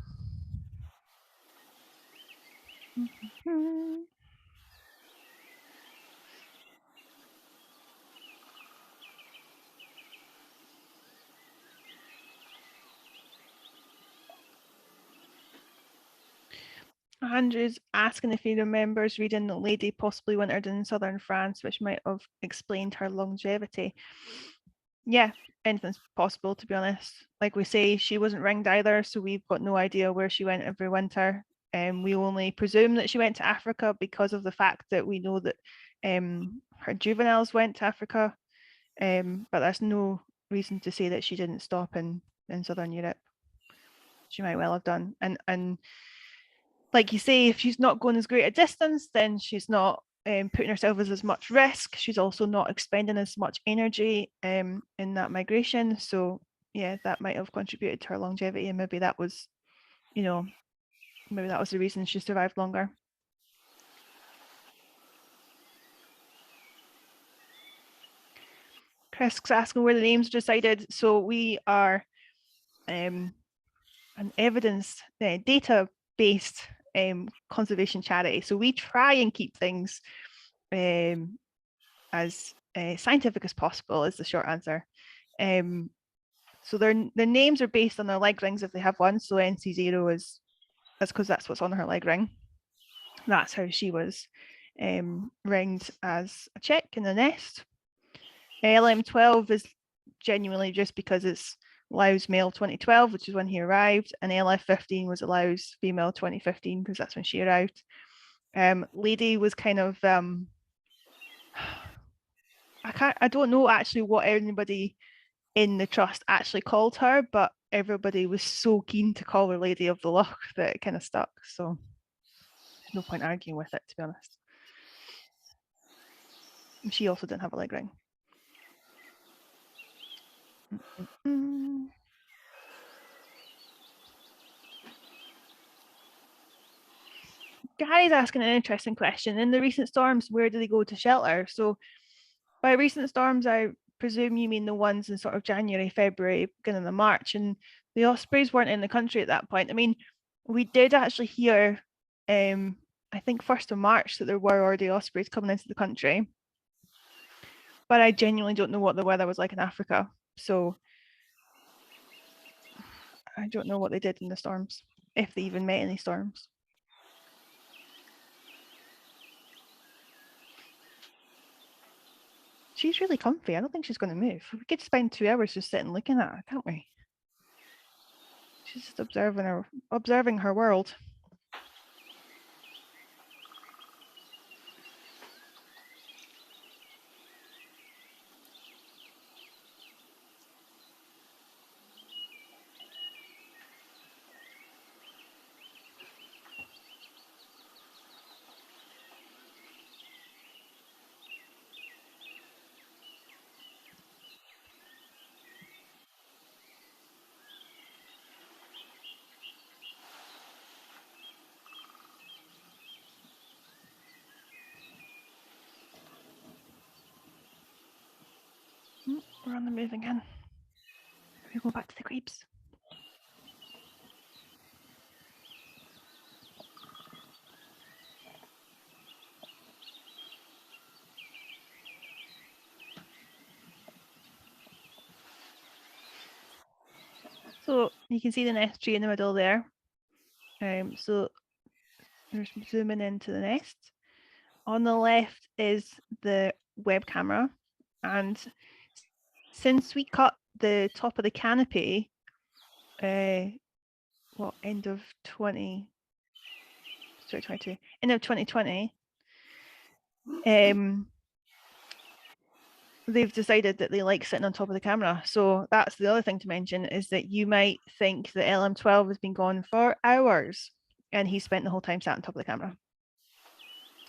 Andrew's asking if he remembers reading that Lady possibly wintered in southern France, which might have explained her longevity. Yeah, anything's possible, to be honest. Like we say, she wasn't ringed either, so we've got no idea where she went every winter. We only presume that she went to Africa because of the fact that we know that her juveniles went to Africa, but there's no reason to say that she didn't stop in southern Europe. She might well have done. And like you say, if she's not going as great a distance, then she's not putting herself as much risk. She's also not expending as much energy in that migration. So yeah, that might have contributed to her longevity, and maybe that was, maybe that was the reason she survived longer. Chris asking where the names decided. So we are an evidence data-based conservation charity. So we try and keep things as scientific as possible, is the short answer. So their names are based on their leg rings if they have one. So NC0 is, that's because that's what's on her leg ring. That's how she was ringed as a chick in the nest. LM12 is genuinely just because it's Lau's male 2012, which is when he arrived, and LF15 was Lau's female 2015 because that's when she arrived. Lady was kind of I don't know actually what anybody in the trust actually called her, but everybody was so keen to call her Lady of the Loch that it kind of stuck. So there's no point arguing with it, to be honest. And she also didn't have a leg ring. Gary's asking an interesting question. In the recent storms, where do they go to shelter? So by recent storms, I presume you mean the ones in sort of January, February, beginning of March, and the Ospreys weren't in the country at that point. I mean, we did actually hear, I think 1st of March, that there were already Ospreys coming into the country, but I genuinely don't know what the weather was like in Africa. So I don't know what they did in the storms, if they even met any storms. She's really comfy. I don't think she's going to move. We could spend 2 hours just sitting looking at her, can't we? She's just observing her world. We're on the move again. We go back to the grebes. So you can see the nest tree in the middle there. So there's zooming into the nest. On the left is the web camera, and since we cut the top of the canopy, end of 2020, they've decided that they like sitting on top of the camera. So that's the other thing to mention, is that you might think that LM12 has been gone for hours and he spent the whole time sat on top of the camera.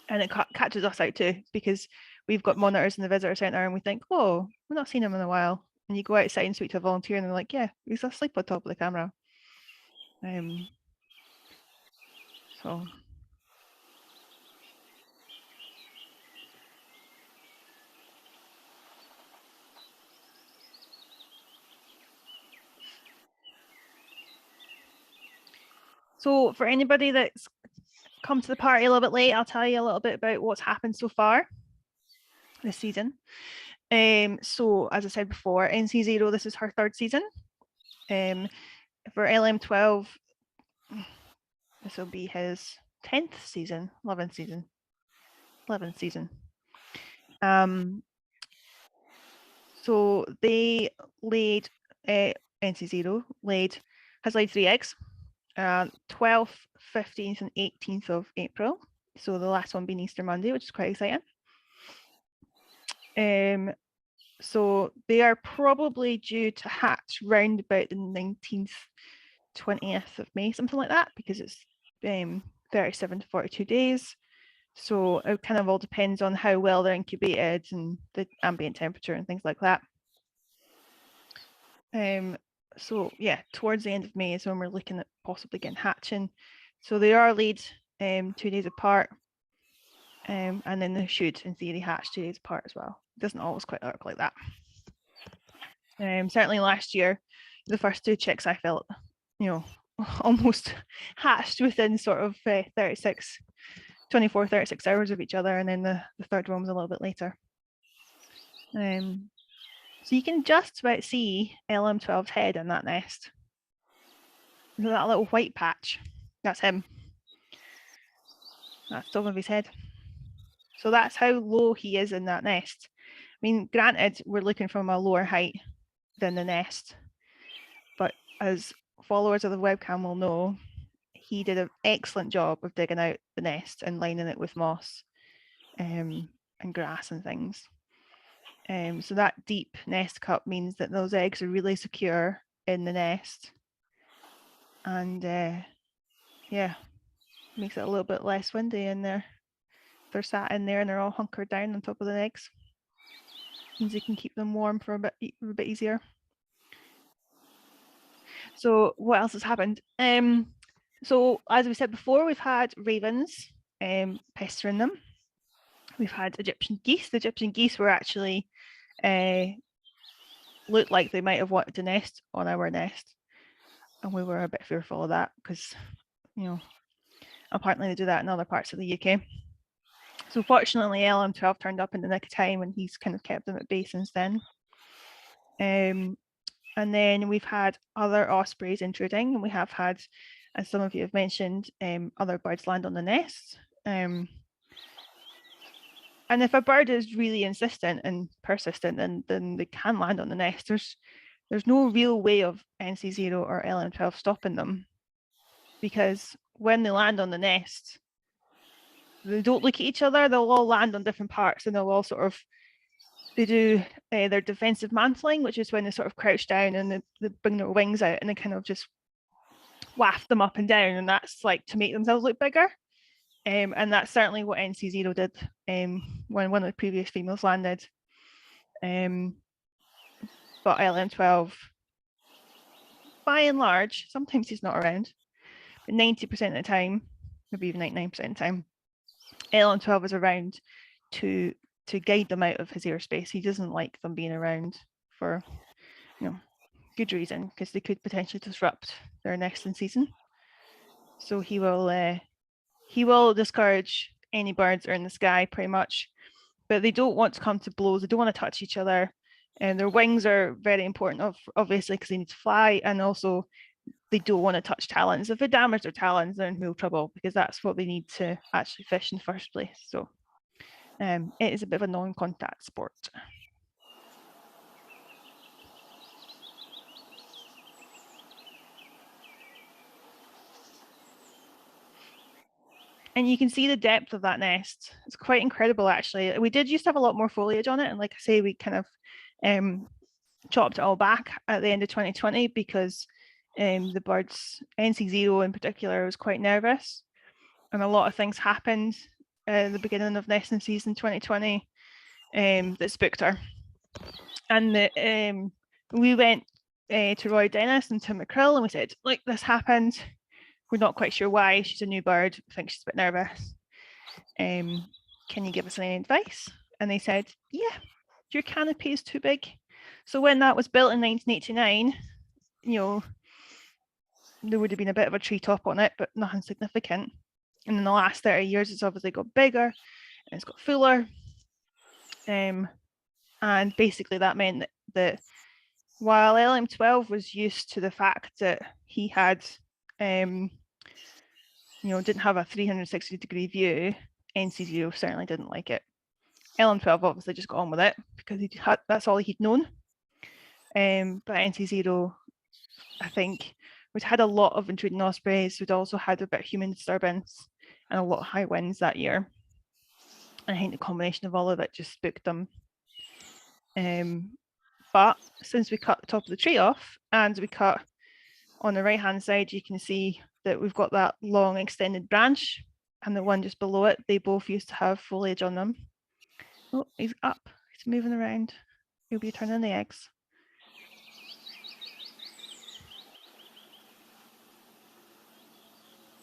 And it catches us out too, because we've got monitors in the visitor centre and we think, oh, we've not seen him in a while. And you go outside and speak to a volunteer and they're like, yeah, he's asleep on top of the camera. So for anybody that's come to the party a little bit late, I'll tell you a little bit about what's happened so far this season. So as I said before, NC0, this is her 3rd season. For LM12, this will be his 10th season, 11th season. So they laid, NC0 has laid 3 eggs, 12th, 15th and 18th of April. So the last one being Easter Monday, which is quite exciting. So they are probably due to hatch round about the 19th, 20th of May, something like that, because it's 37 to 42 days. So it kind of all depends on how well they're incubated and the ambient temperature and things like that. So yeah, towards the end of May is when we're looking at possibly getting hatching. So they are laid 2 days apart, and then they should, in theory, hatch 2 days apart as well. It doesn't always quite work like that. Certainly last year, the first 2 chicks I felt, almost hatched within sort of 24, 36 hours of each other, and then the 3rd one was a little bit later. So you can just about see LM12's head in that nest. That little white patch, that's him. That's top of his head. So that's how low he is in that nest. I mean, granted, we're looking from a lower height than the nest, but as followers of the webcam will know, he did an excellent job of digging out the nest and lining it with moss and grass and things. So that deep nest cup means that those eggs are really secure in the nest, and yeah, makes it a little bit less windy in there. They're sat in there and they're all hunkered down on top of the eggs. Means you can keep them warm for a bit easier. So what else has happened? So as we said before, we've had ravens pestering them. We've had Egyptian geese. The Egyptian geese were actually looked like they might have wanted to nest on our nest, and we were a bit fearful of that because, you know, apparently they do that in other parts of the UK. So fortunately, LM12 turned up in the nick of time, and he's kind of kept them at bay since then. And then we've had other ospreys intruding, and we have had, as some of you have mentioned, other birds land on the nest. And if a bird is really insistent and persistent, then they can land on the nest. There's no real way of NC0 or LM12 stopping them, because when they land on the nest, they don't look at each other. They'll all land on different parts, and they'll all sort of, they do their defensive mantling, which is when they sort of crouch down and they bring their wings out and they kind of just waft them up and down, and that's like to make themselves look bigger. And that's certainly what NC0 did when one of the previous females landed. But LM12, by and large, sometimes he's not around, but 90% of the time, maybe even 99% of the time, LM12 is around to guide them out of his airspace. He doesn't like them being around for, you know, good reason, because they could potentially disrupt their nesting season. So he will discourage any birds that are in the sky pretty much, but they don't want to come to blows. They don't want to touch each other, and their wings are very important, obviously, because they need to fly, and also they don't want to touch talons. If they damage their talons, they're in real trouble, because that's what they need to actually fish in the first place. So it is a bit of a non-contact sport. And you can see the depth of that nest. It's quite incredible, actually. We did used to have a lot more foliage on it, and like I say, we kind of chopped it all back at the end of 2020 because the birds, NC0 in particular, was quite nervous, and a lot of things happened at the beginning of nesting season 2020 that spooked her. And we went to Roy Dennis and Tim McCrill, and we said, like, this happened. We're not quite sure why. She's a new bird. I think she's a bit nervous. Can you give us any advice? And they said, yeah, your canopy is too big. So when that was built in 1989, you know, there would have been a bit of a treetop on it, but nothing significant. And in the last 30 years, it's obviously got bigger and it's got fuller. And basically that meant that while LM12 was used to the fact that he had, you know, didn't have a 360-degree view, NC0 certainly didn't like it. LM12 obviously just got on with it because that's all he'd known. But NC0, I think, we'd had a lot of intruding ospreys. We'd also had a bit of human disturbance and a lot of high winds that year. And I think the combination of all of it just spooked them. But since we cut the top of the tree off and we cut on the right hand side, you can see that we've got that long extended branch, and the one just below it, they both used to have foliage on them. Oh, he's up, he's moving around. He'll be turning the eggs.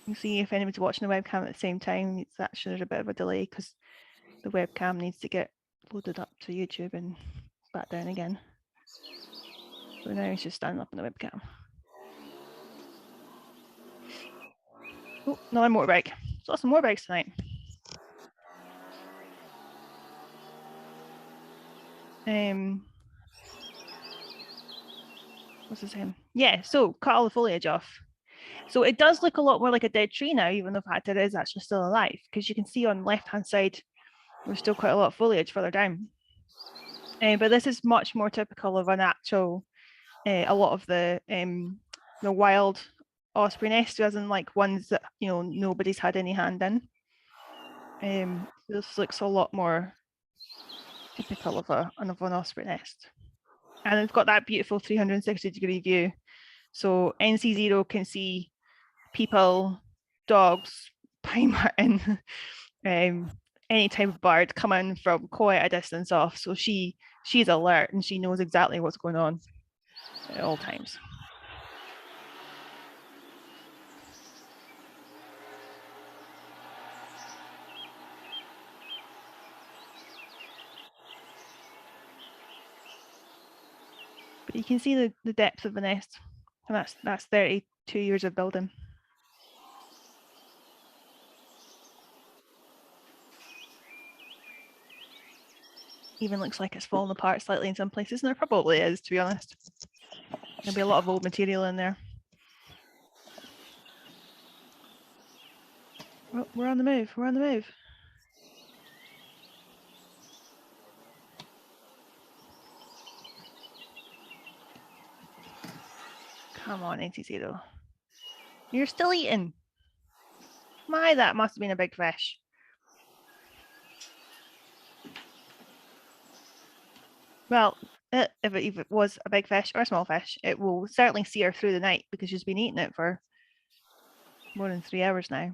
You can see if anybody's watching the webcam at the same time, it's actually there's a bit of a delay because the webcam needs to get loaded up to YouTube and back down again. So now he's just standing up on the webcam. Oh, another motorbike. There's lots of motorbikes tonight. What's his name? Yeah, so cut all the foliage off. So it does look a lot more like a dead tree now, even though the fact it is actually still alive, because you can see on the left-hand side, there's still quite a lot of foliage further down. But this is much more typical of an actual, a lot of the wild osprey nest, as in like ones that nobody's had any hand in. This looks a lot more typical of an osprey nest, and it's got that beautiful 360-degree view. So NC0 can see people, dogs, pine marten, any type of bird coming from quite a distance off. So she's alert and she knows exactly what's going on at all times. But you can see the depth of the nest, and that's 32 years of building. Even looks like it's fallen apart slightly in some places, and there probably is, to be honest. There'll be a lot of old material in there. Oh, we're on the move. We're on the move. Come on, NC0. You're still eating. My, that must have been a big fish. Well, if it was a big fish or a small fish, it will certainly see her through the night because she's been eating it for more than 3 hours now.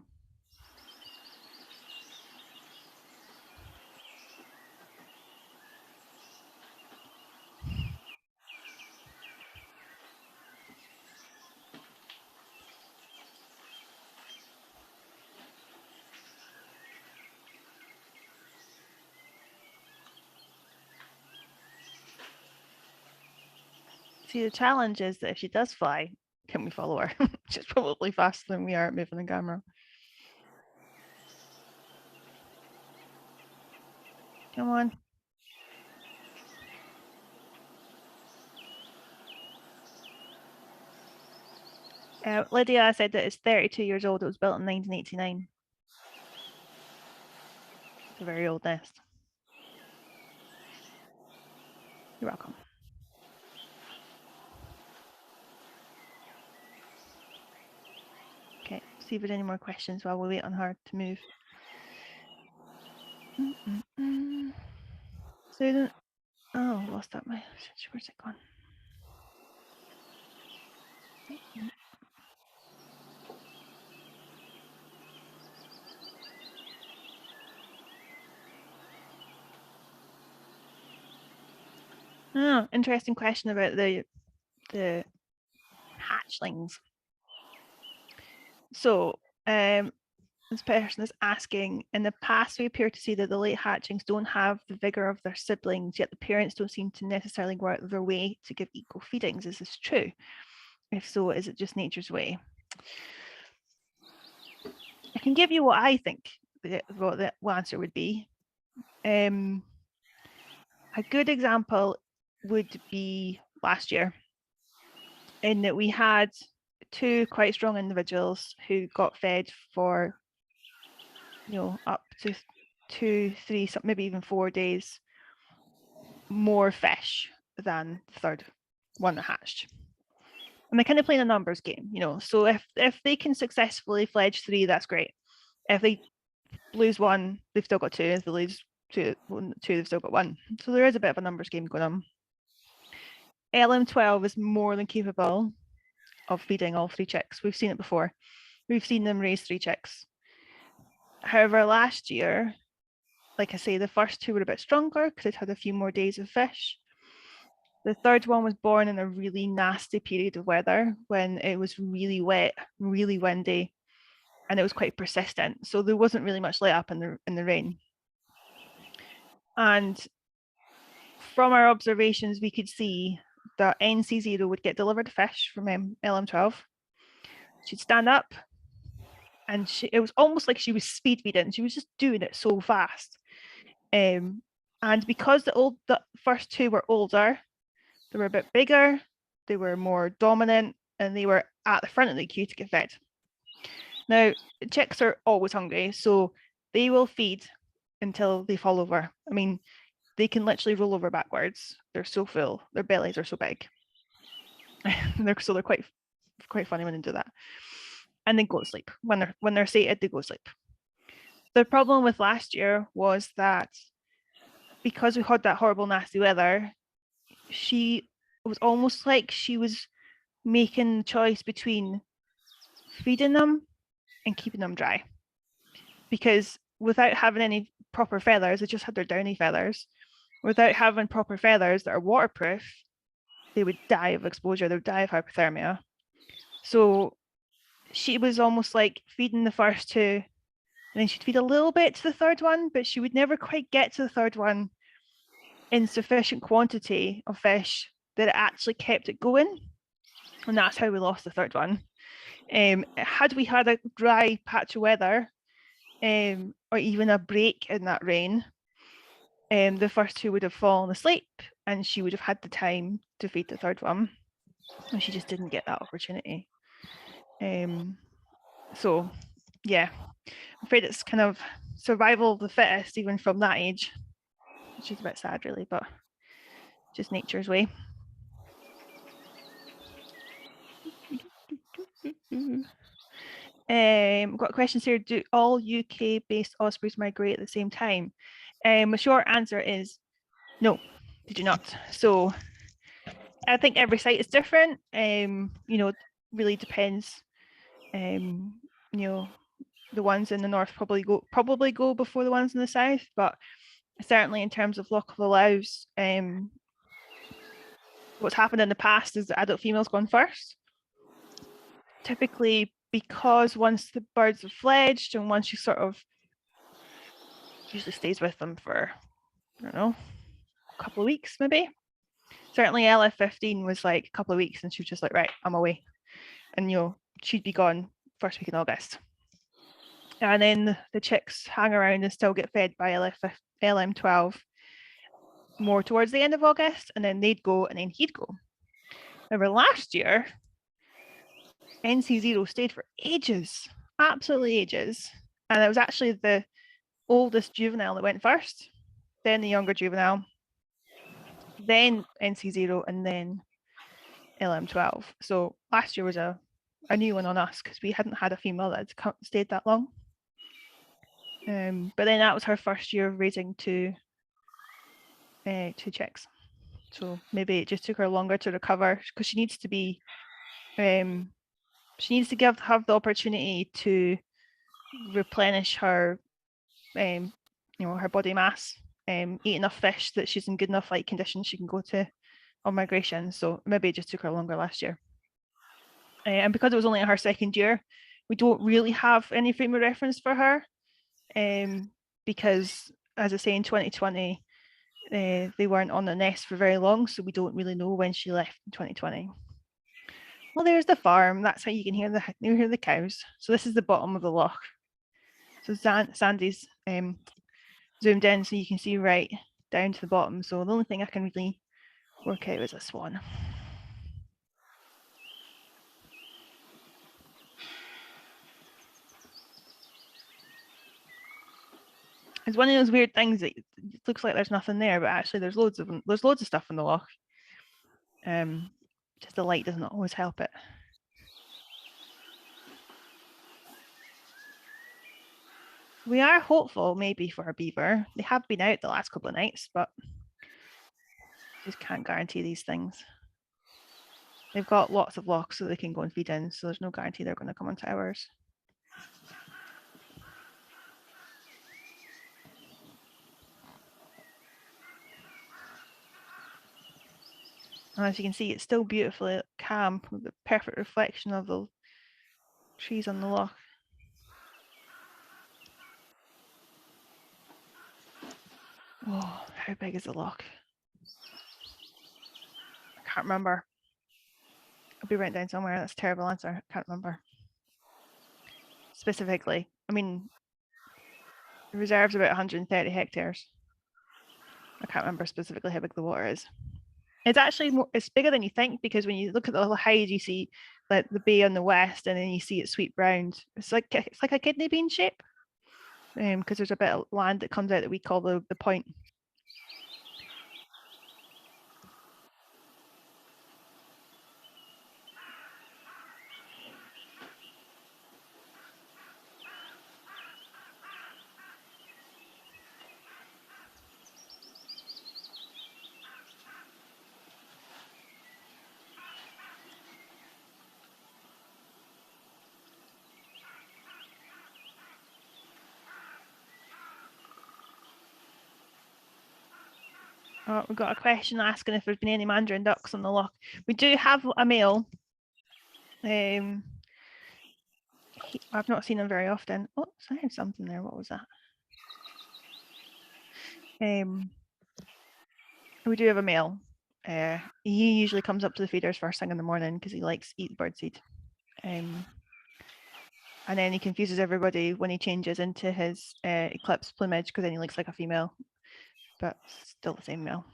See, the challenge is that if she does fly, can we follow her? She's probably faster than we are at moving the camera. Come on. Lydia said that it's 32 years old. It was built in 1989. It's a very old nest. You're welcome. Okay, see if there's any more questions while we wait on her to move. So, oh, lost that. Where's it gone? Oh, interesting question about the hatchlings. So, this person is asking, in the past, we appear to see that the late hatchlings don't have the vigor of their siblings, yet the parents don't seem to necessarily go out of their way to give equal feedings. Is this true? If so, is it just nature's way? I can give you what I think what the answer would be. A good example would be last year, in that we had two quite strong individuals who got fed for up to 2, 3, maybe even 4 days more fish than the third one that hatched. And they're kind of playing a numbers game, so if they can successfully fledge 3, that's great. If they lose 1, they've still got 2. If they lose 2, they've still got 1. So there is a bit of a numbers game going on. LM12 is more than capable of feeding all 3 chicks. We've seen it before. We've seen them raise 3 chicks. However, last year, like I say, the first 2 were a bit stronger because it had a few more days of fish. The third one was born in a really nasty period of weather when it was really wet, really windy, and it was quite persistent. So there wasn't really much let up in the rain. And from our observations, we could see that NC0 would get delivered fish from LM12. She'd stand up, and it was almost like she was speed feeding. She was just doing it so fast. And because the first 2 were older, they were a bit bigger, they were more dominant, and they were at the front of the queue to get fed. Now, chicks are always hungry, so they will feed until they fall over. I mean, they can literally roll over backwards. They're so full. Their bellies are so big. they're quite funny when they do that. And they go to sleep. When they're sated, they go to sleep. The problem with last year was that because we had that horrible, nasty weather, it was almost like she was making the choice between feeding them and keeping them dry. Because without having any proper feathers, they just had their downy feathers. Without having proper feathers that are waterproof, they would die of exposure. They would die of hypothermia. So she was almost like feeding the first two, and then she'd feed a little bit to the third one, but she would never quite get to the third one in sufficient quantity of fish that it actually kept it going. And that's how we lost the third one. Had we had a dry patch of weather, or even a break in that rain, the first two would have fallen asleep and she would have had the time to feed the third one. And she just didn't get that opportunity. So, yeah, I'm afraid it's kind of survival of the fittest, even from that age, which is a bit sad, really, but just nature's way. I've got questions here. Do all UK-based ospreys migrate at the same time? The short answer is no, they do not. So I think every site is different. Really depends. The ones in the north probably go before the ones in the south, but certainly in terms of Loch of the Lows, what's happened in the past is the adult female's gone first. Typically, because once the birds have fledged and once she sort of usually stays with them for, I don't know, a couple of weeks maybe. Certainly LF15 was like a couple of weeks and she was just like, right, I'm away. And she'd be gone first week in August. And then the chicks hang around and still get fed by LM12 more towards the end of August, and then they'd go and then he'd go. However, last year, NC0 stayed for ages, absolutely ages. And it was actually the oldest juvenile that went first, then the younger juvenile, then NC0, and then LM12. So last year was a new one on us because we hadn't had a female that had stayed that long. But then that was her first year of raising two chicks. So maybe it just took her longer to recover because she needs to be, she needs to have the opportunity to replenish her, her body mass, eat enough fish that she's in good enough flight conditions she can go to on migration. So maybe it just took her longer last year. And because it was only her second year, we don't really have any frame of reference for her, because, as I say, in 2020, they weren't on the nest for very long, so we don't really know when she left in 2020. Well, there's the farm. That's how you can hear the cows. So this is the bottom of the loch. So Sandy's zoomed in so you can see right down to the bottom. So the only thing I can really work out is this one. It's one of those weird things that it looks like there's nothing there, but actually there's loads of stuff in the loch. Just the light doesn't always help it. We are hopeful maybe for a beaver. They have been out the last couple of nights, but just can't guarantee these things. They've got lots of lochs so they can go and feed in, so there's no guarantee they're going to come onto ours. And as you can see, it's still beautifully calm with the perfect reflection of the trees on the loch. Oh, how big is the loch? I can't remember. I'll be written down somewhere. That's a terrible answer. I can't remember. Specifically, I mean, the reserve's about 130 hectares. I can't remember specifically how big the water is. It's actually it's bigger than you think, because when you look at the hide, you see like the bay on the west, and then you see it sweep round. It's like a kidney bean shape, because there's a bit of land that comes out that we call the point. We've got a question asking if there's been any mandarin ducks on the loch. We do have a male. I've not seen him very often. Oh, I heard something there. What was that? We do have a male. He usually comes up to the feeders first thing in the morning because he likes to eat birdseed. And then he confuses everybody when he changes into his eclipse plumage, because then he looks like a female, but still the same male.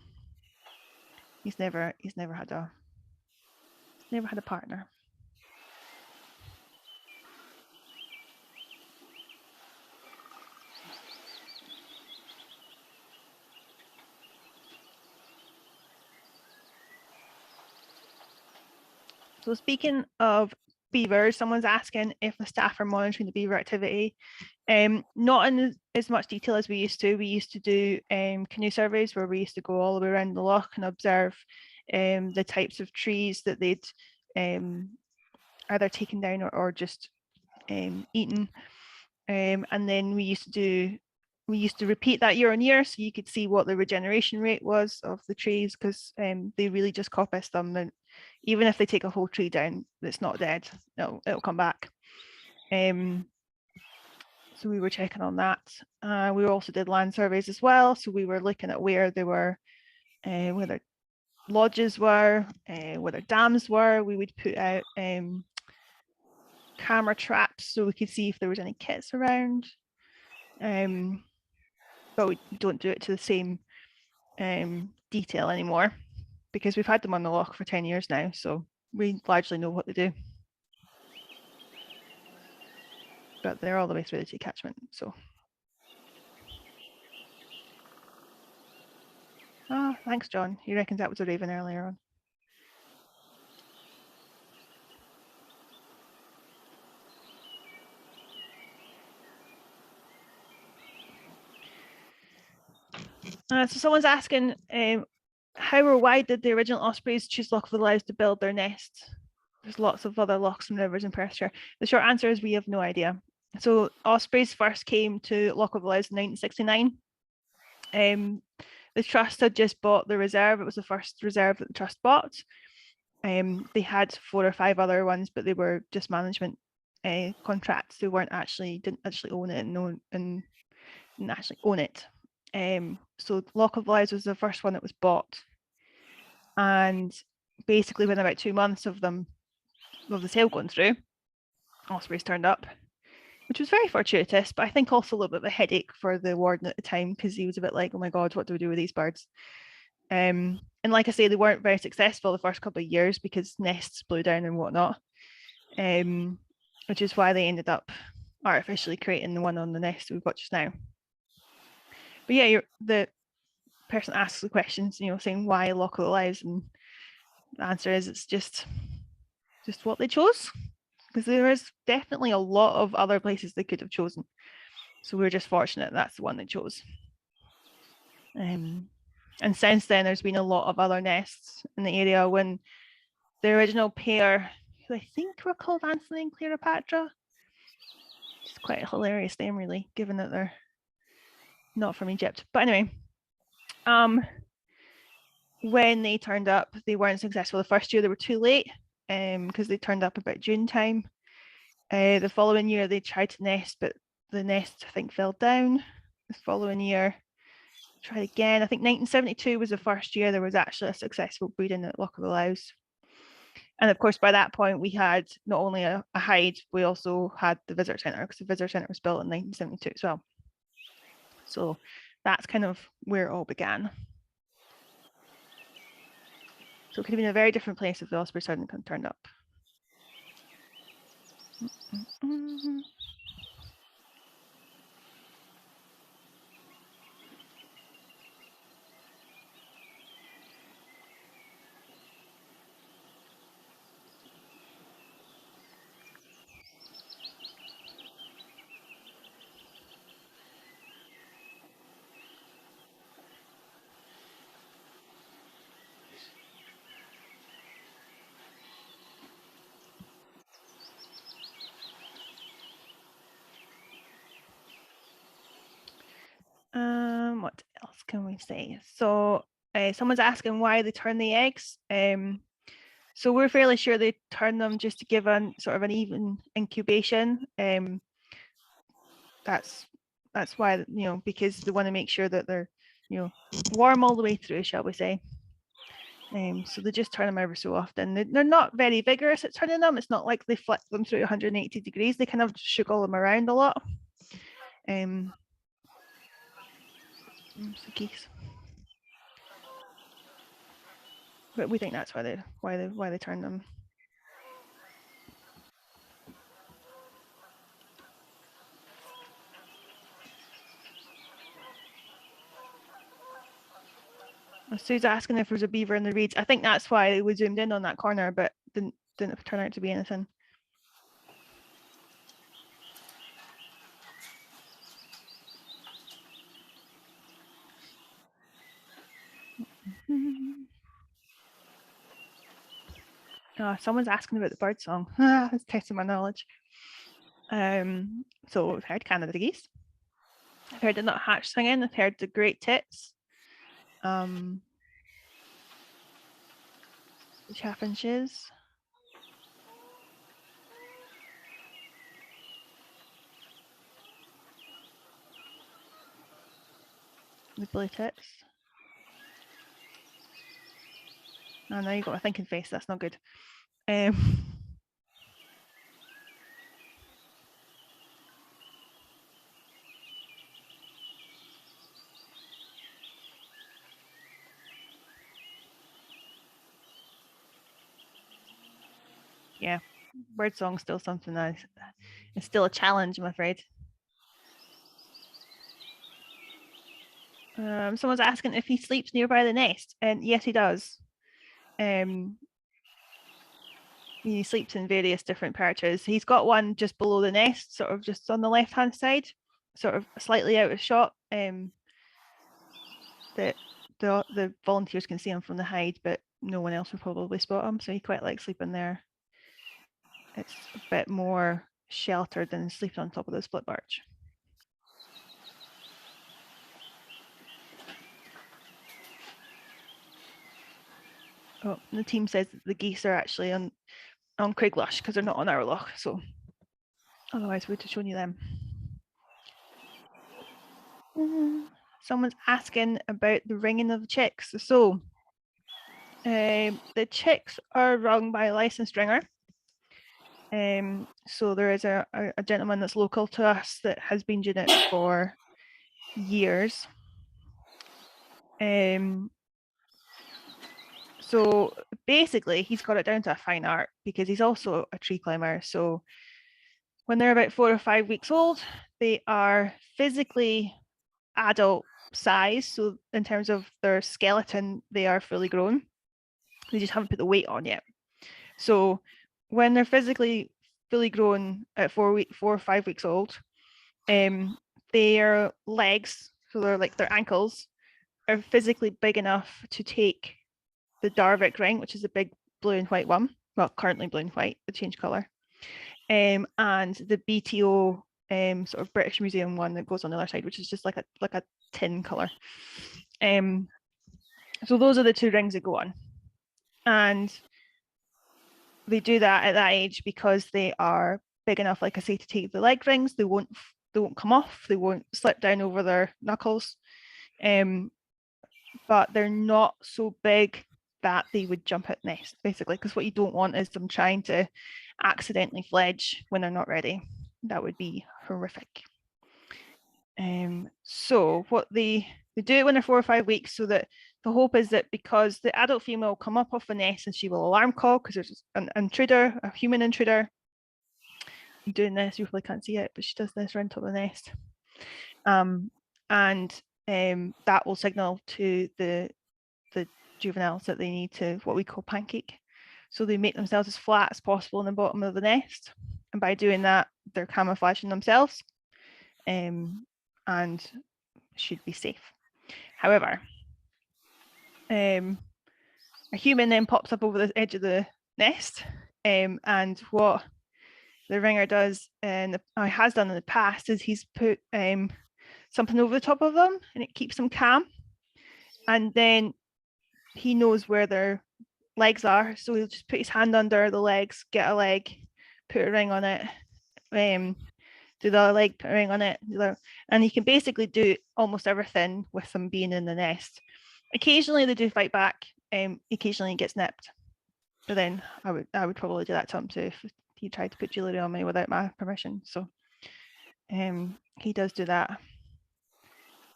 He's never had a partner. So speaking of beavers, someone's asking if the staff are monitoring the beaver activity. Not in as much detail as we used to. We used to do canoe surveys where we used to go all the way around the loch and observe the types of trees that they'd either taken down or just eaten. And then we used to repeat that year on year, so you could see what the regeneration rate was of the trees, because they really just coppice them. And even if they take a whole tree down that's not dead, it'll come back. So we were checking on that. We also did land surveys as well. So we were looking at where they were, where their lodges were, where their dams were. We would put out camera traps so we could see if there was any kits around. But we don't do it to the same detail anymore, because we've had them on the loch for 10 years now, so we largely know what they do. But they're all the way through the tea catchment, so. Oh, thanks, John. He reckons that was a raven earlier on. So someone's asking, how or why did the original ospreys choose Loch of the Lows to build their nest? There's lots of other lochs and rivers in Perthshire. The short answer is we have no idea. So ospreys first came to Loch of the Lows in 1969. The trust had just bought the reserve. It was the first reserve that the trust bought. They had 4 or 5 other ones, but they were just management contracts. They didn't actually own it and didn't actually own it. So Loch of the Lows was the first one that was bought, and basically within about 2 months of the sale going through, ospreys turned up, which was very fortuitous, but I think also a little bit of a headache for the warden at the time, because he was a bit like, oh my god, what do we do with these birds? And like I say, they weren't very successful the first couple of years because nests blew down and whatnot, which is why they ended up artificially creating the one on the nest we've got just now. But yeah, the person asks the questions, saying why Loch of the Lows, and the answer is it's just what they chose, because there is definitely a lot of other places they could have chosen. So we're just fortunate that's the one they chose. And since then, there's been a lot of other nests in the area. When the original pair, who I think were called Anthony and Cleopatra, it's quite a hilarious name, really, given that they're not from Egypt. But anyway, when they turned up, they weren't successful the first year. They were too late, because they turned up about June time. The following year, they tried to nest, but the nest, I think, fell down. The following year, tried again. I think 1972 was the first year there was actually a successful breeding at Loch of the Lows. And of course, by that point, we had not only a hide, we also had the visitor centre, because the visitor centre was built in 1972 as well. So that's kind of where it all began. So it could have been a very different place if the ospreys hadn't turned up. What else can we say? So someone's asking why they turn the eggs. So we're fairly sure they turn them just to give an sort of an even incubation. That's why, because they want to make sure that they're, warm all the way through, shall we say. So they just turn them every so often. They're not very vigorous at turning them. It's not like they flick them through 180 degrees. They kind of shuggle them around a lot. So geese. But we think that's why they turn them. Sue's asking if there's a beaver in the reeds. I think that's why we zoomed in on that corner, but didn't turn out to be anything. Someone's asking about the bird song. It's testing my knowledge. So we've heard Canada geese. I've heard the nuthatch singing. I've heard the great tits. The chaffinches. The blue tits. Oh, now you've got a thinking face. That's not good. Yeah, bird song's still something that is still a challenge, I'm afraid. Someone's asking if he sleeps nearby the nest, and yes, he does. He sleeps in various different perches. He's got one just below the nest, sort of just on the left-hand side, sort of slightly out of shot. That the volunteers can see him from the hide, but no one else would probably spot him. So he quite likes sleeping there. It's a bit more sheltered than sleeping on top of the split birch. Oh, the team says that the geese are actually on Craiglush because they're not on our loch, so otherwise we'd have shown you them. Someone's asking about the ringing of the chicks. So the chicks are rung by a licensed ringer. So there is a gentleman that's local to us that has been doing it for years. So basically he's got it down to a fine art because he's also a tree climber. So when they're about 4 or 5 weeks old, they are physically adult size. So in terms of their skeleton, they are fully grown. They just haven't put the weight on yet. So when they're physically fully grown at 4 or 5 weeks old, their legs, so they're like their ankles, are physically big enough to take the Darvik ring, which is a big blue and white one. Well, currently blue and white, they change colour. And the BTO sort of British Museum one that goes on the other side, which is just like a tin colour. So those are the 2 rings that go on. And they do that at that age because they are big enough, like I say, to take the leg rings. They won't come off. They won't slip down over their knuckles. But they're not so big that they would jump at nest, basically, because what you don't want is them trying to accidentally fledge when they're not ready. That would be horrific. So what they do it when they're 4 or 5 weeks, so that the hope is that because the adult female will come up off the nest and she will alarm call because there's an intruder, a human intruder, doing this. You probably can't see it, but she does this around top of the nest. And that will signal to the juveniles that they need to what we call pancake. So they make themselves as flat as possible in the bottom of the nest. And by doing that, they're camouflaging themselves and should be safe. However, a human then pops up over the edge of the nest, and what the ringer does and has done in the past is he's put something over the top of them and it keeps them calm. And then he knows where their legs are, so he'll just put his hand under the legs, get a leg, put a ring on it, do the other leg, put a ring on it, and he can basically do almost everything with them being in the nest. Occasionally they do fight back, occasionally he gets nipped, but then I would probably do that to him too if he tried to put jewelry on me without my permission. So he does do that.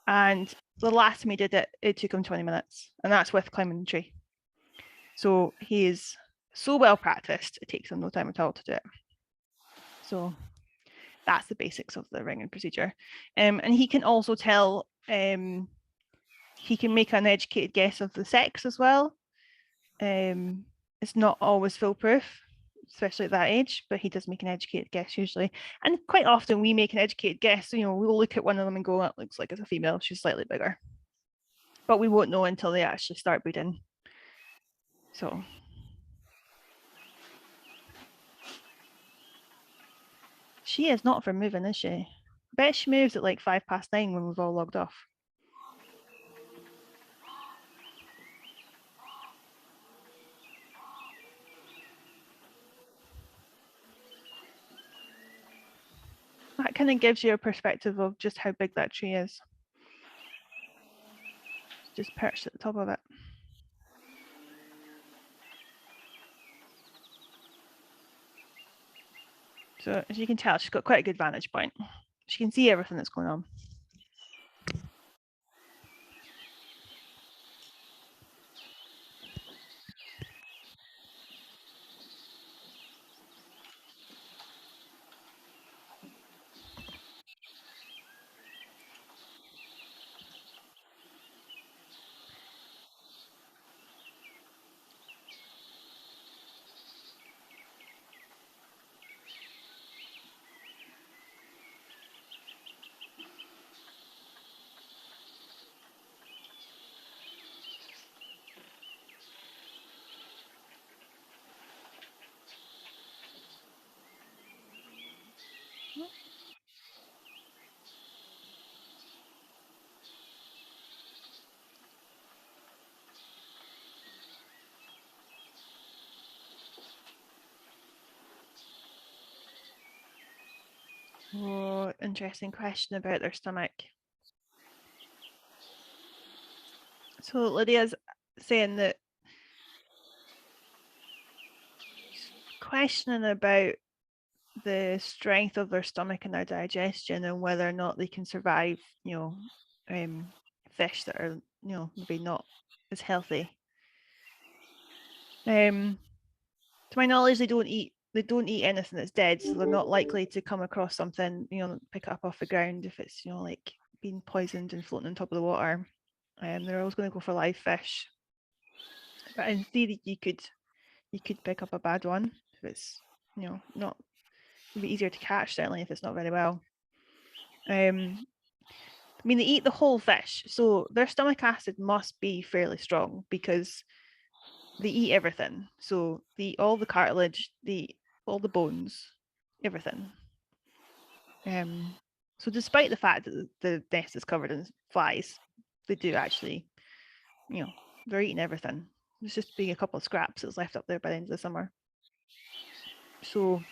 And the last time he did it, it took him 20 minutes, and that's with climbing the tree. So he is so well practiced, it takes him no time at all to do it. So that's the basics of the ringing procedure. And he can also tell, he can make an educated guess of the sex as well. It's not always foolproof, especially at that age, but he does make an educated guess usually. And quite often we make an educated guess. So, we'll look at one of them and go, it looks like it's a female, she's slightly bigger. But we won't know until they actually start breeding. So she is not for moving, is she? I bet she moves at like 9:05 when we've all logged off. That kind of gives you a perspective of just how big that tree is. Just perched at the top of it. So as you can tell, she's got quite a good vantage point. She can see everything that's going on. Oh, interesting question about their stomach. So Lydia's saying that questioning about the strength of their stomach and their digestion and whether or not they can survive, fish that are, maybe not as healthy. To my knowledge, they don't eat anything that's dead, so they're not likely to come across something, pick it up off the ground if it's, like being poisoned and floating on top of the water. They're always going to go for live fish. But in theory, you could pick up a bad one if it's, not. It'd be easier to catch, certainly if it's not very well. They eat the whole fish, so their stomach acid must be fairly strong because they eat everything. So they eat all the cartilage, they eat all the bones, everything. So despite the fact that the nest is covered in flies, they do actually, they're eating everything. There's just being a couple of scraps that's left up there by the end of the summer. So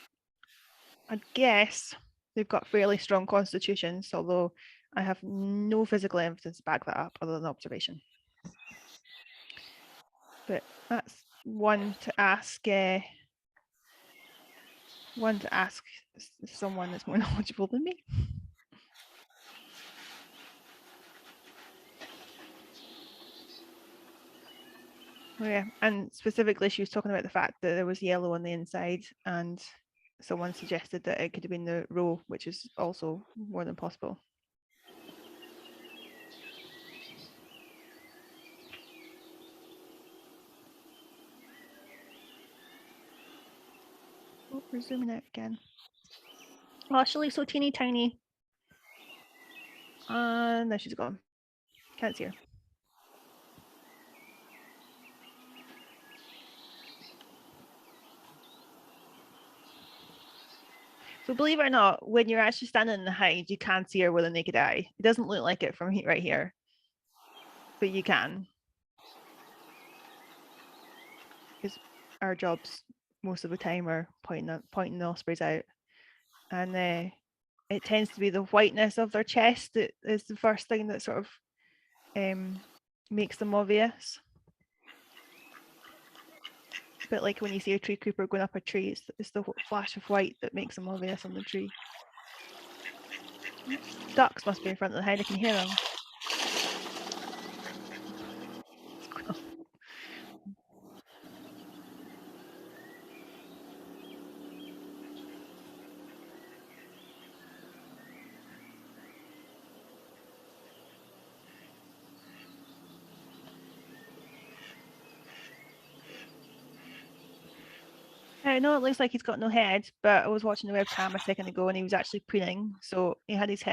I guess they've got fairly strong constitutions, although I have no physical evidence to back that up other than observation. But that's one to ask someone that's more knowledgeable than me. Oh, yeah, and specifically she was talking about the fact that there was yellow on the inside and someone suggested that it could have been the roe, which is also more than possible. Oh, we're zooming out again. Oh, she looks so teeny tiny. And there she's gone. Can't see her. So believe it or not, when you're actually standing in the hide, you can see her with a naked eye. It doesn't look like it from right here, but you can. Because our jobs most of the time are pointing the ospreys out. And it tends to be the whiteness of their chest that is the first thing that sort of makes them obvious. But like when you see a tree creeper going up a tree, it's the flash of white that makes them obvious on the tree. Ducks must be in front of the hide, I can hear them. I know it looks like he's got no head, but I was watching the webcam a second ago and he was actually preening. So he had his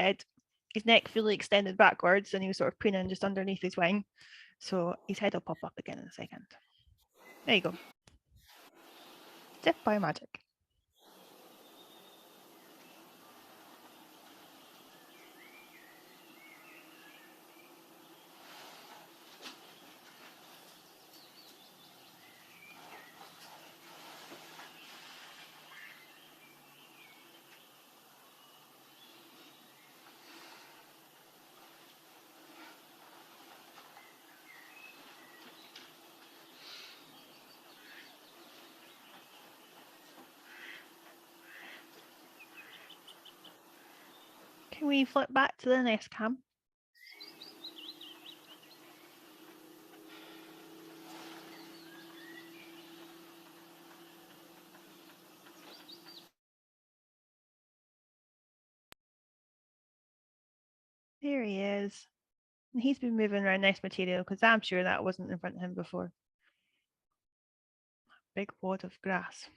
neck fully extended backwards and he was sort of preening just underneath his wing. So his head will pop up again in a second. There you go. Death by magic. Can we flip back to the nest cam? There he is. And he's been moving around nice material because I'm sure that wasn't in front of him before. Big wad of grass.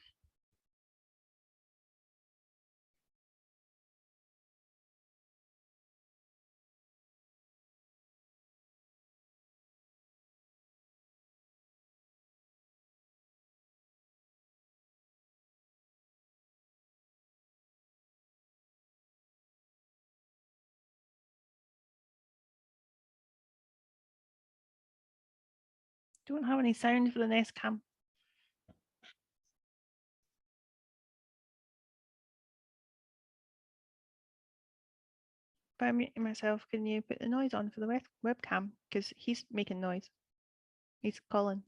Don't have any sound for the nest cam. If I'm muting myself, can you put the noise on for the webcam? Because he's making noise. He's calling.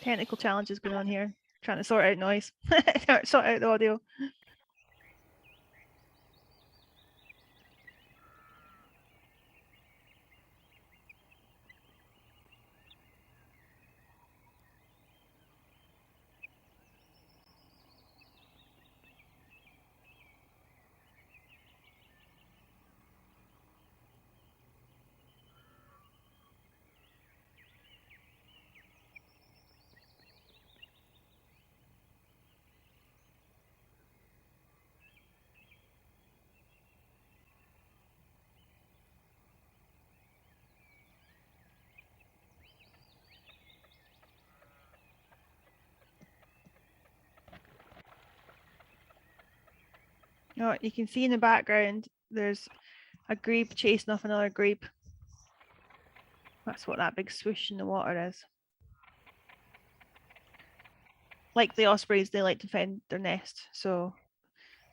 Technical challenges going on here. Trying to sort out noise. Sort out the audio. Oh, you can see in the background there's a grebe chasing off another grebe. That's what that big swoosh in the water is. like the ospreys, they like to defend their nest. So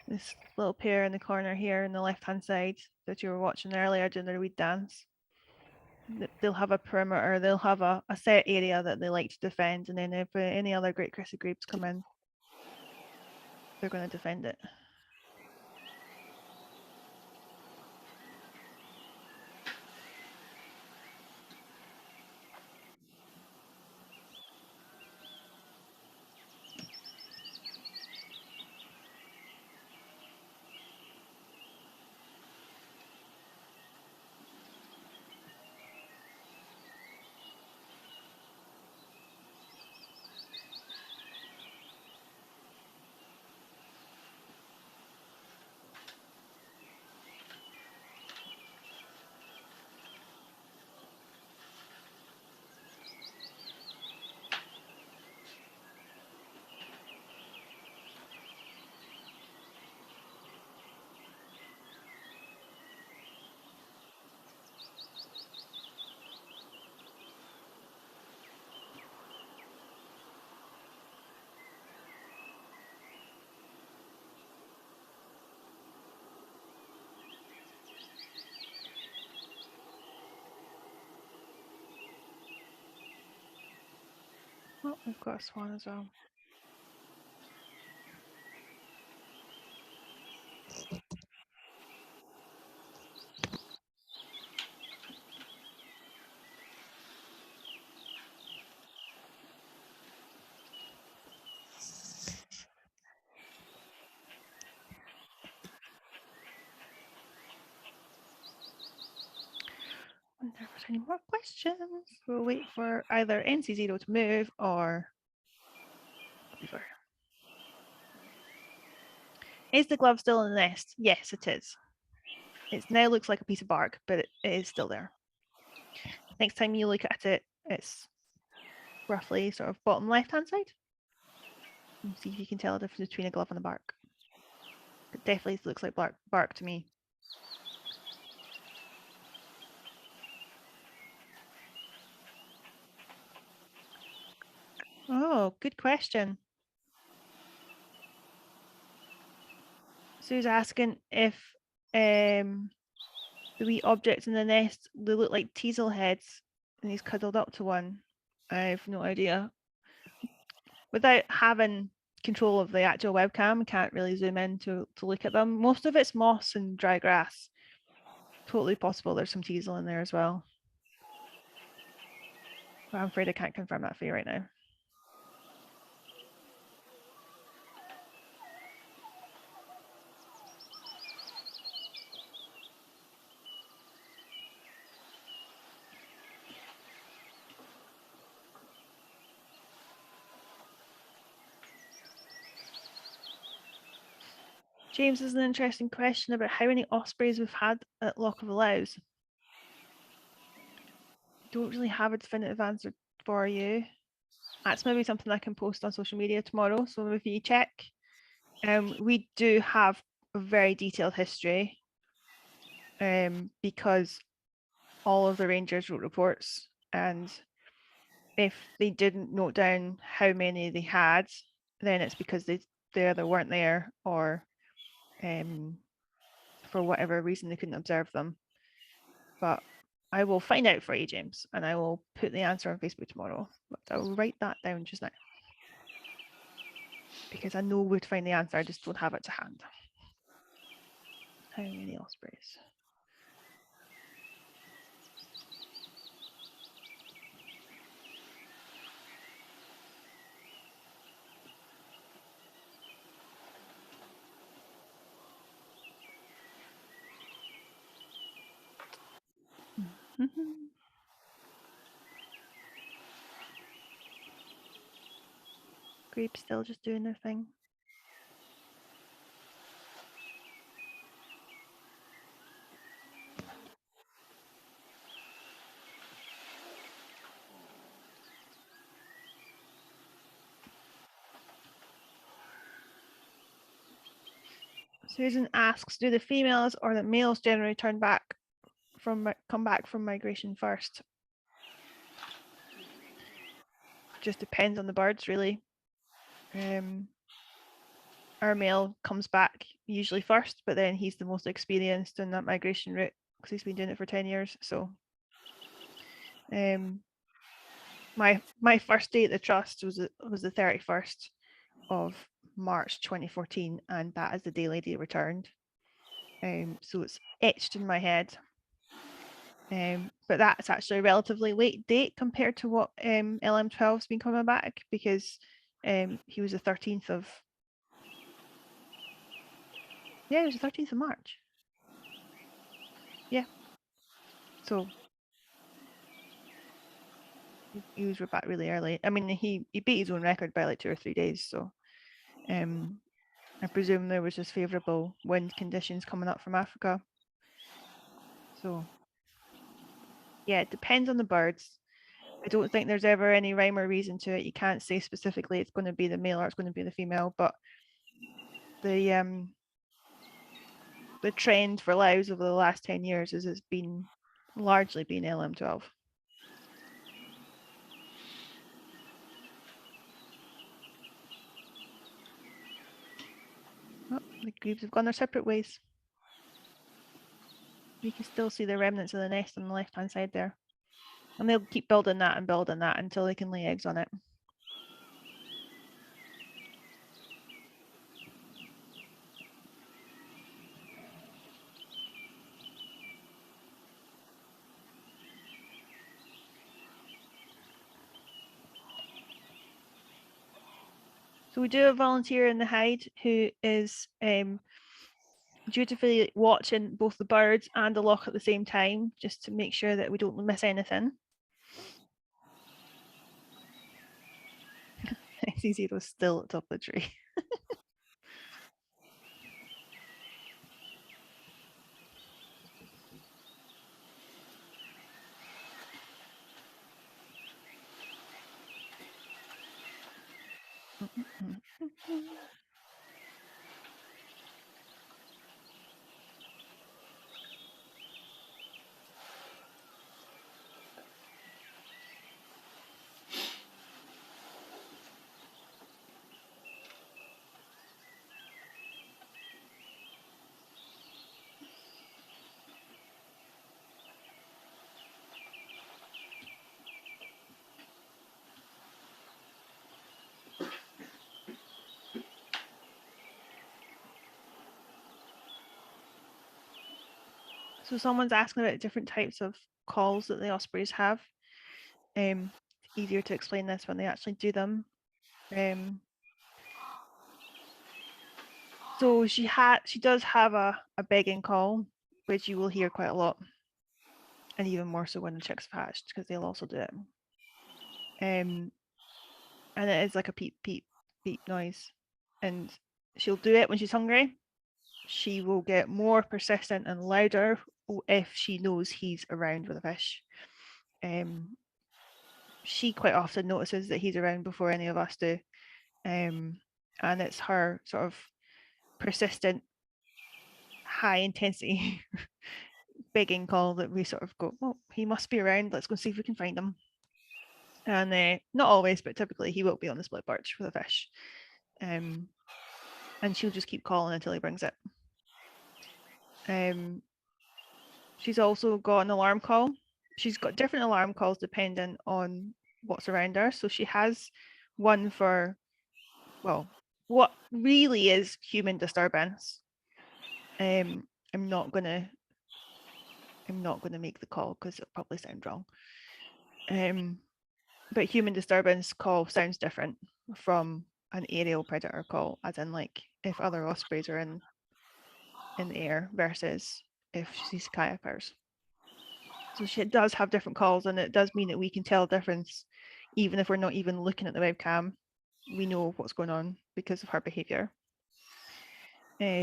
this little pair in the corner here on the left-hand side that you were watching earlier doing their weed dance, they'll have a perimeter, they'll have a set area that they like to defend, and then if any other great-crested grebes come in, they're going to defend it. Oh, we've got a swan as well. I wonder if there's any more questions. We'll wait for either NC0 to move or Beaver. Is the glove still in the nest? Yes, it is. It now looks like a piece of bark, but it is still there. Next time you look at it, it's roughly sort of bottom left-hand side. And see if you can tell the difference between a glove and a bark. It definitely looks like bark to me. Oh, good question. Sue's asking if the wee objects in the nest, they look like teasel heads and he's cuddled up to one. I have no idea. Without having control of the actual webcam, I can't really zoom in to look at them. Most of it's moss and dry grass. Totally possible there's some teasel in there as well. But I'm afraid I can't confirm that for you right now. James has an interesting question about how many ospreys we've had at Loch of the Lows. Don't really have a definitive answer for you. That's maybe something I can post on social media tomorrow. So if you check, we do have a very detailed history because all of the rangers wrote reports, and if they didn't note down how many they had, then it's because they either weren't there or for whatever reason they couldn't observe them. But I will find out for you, James, and I will put the answer on Facebook tomorrow. But I'll write that down just now because I know where to find the answer. I just don't have it to hand. How many ospreys? Grebes still just doing their thing. Susan asks, do the females or the males generally come back from migration first? Just depends on the birds, really. Our male comes back usually first, but then he's the most experienced in that migration route because he's been doing it for 10 years. So my first day at the trust was the 31st of March 2014, and that is the day Lady returned. So it's etched in my head. But that's actually a relatively late date compared to what LM12's been coming back, because he was the 13th of it was the 13th of March. Yeah. So he was back really early. I mean, he beat his own record by like 2 or 3 days. So I presume there was just favourable wind conditions coming up from Africa. So yeah, it depends on the birds. I don't think there's ever any rhyme or reason to it. You can't say specifically it's going to be the male or it's going to be the female, but the trend for Laos over the last 10 years is it's been largely been LM12. Oh, the grebes have gone their separate ways. You can still see the remnants of the nest on the left-hand side there. And they'll keep building that until they can lay eggs on it. So we do a volunteer in the hide who is dutifully watching both the birds and the loch at the same time, just to make sure that we don't miss anything. I see Zero's still at the top of the tree. So someone's asking about different types of calls that the ospreys have. Easier to explain this when they actually do them. So she does have a begging call, which you will hear quite a lot, and even more so when the chicks have hatched, because they'll also do it. And it is like a peep peep beep noise, and she'll do it when she's hungry. She will get more persistent and louder if she knows he's around with a fish. She quite often notices that he's around before any of us do, and it's her sort of persistent, high intensity begging call that we sort of go, well, he must be around. Let's go see if we can find him. And not always, but typically he will be on the split birch with a fish. And she'll just keep calling until he brings it. She's also got an alarm call. She's got different alarm calls depending on what's around her. So she has one for, well, what really is human disturbance. I'm not gonna make the call because it'll probably sound wrong. But human disturbance call sounds different from an aerial predator call, as in like if other ospreys are in the air versus if she's kayakers. So she does have different calls, and it does mean that we can tell a difference even if we're not even looking at the webcam. We know what's going on because of her behavior. But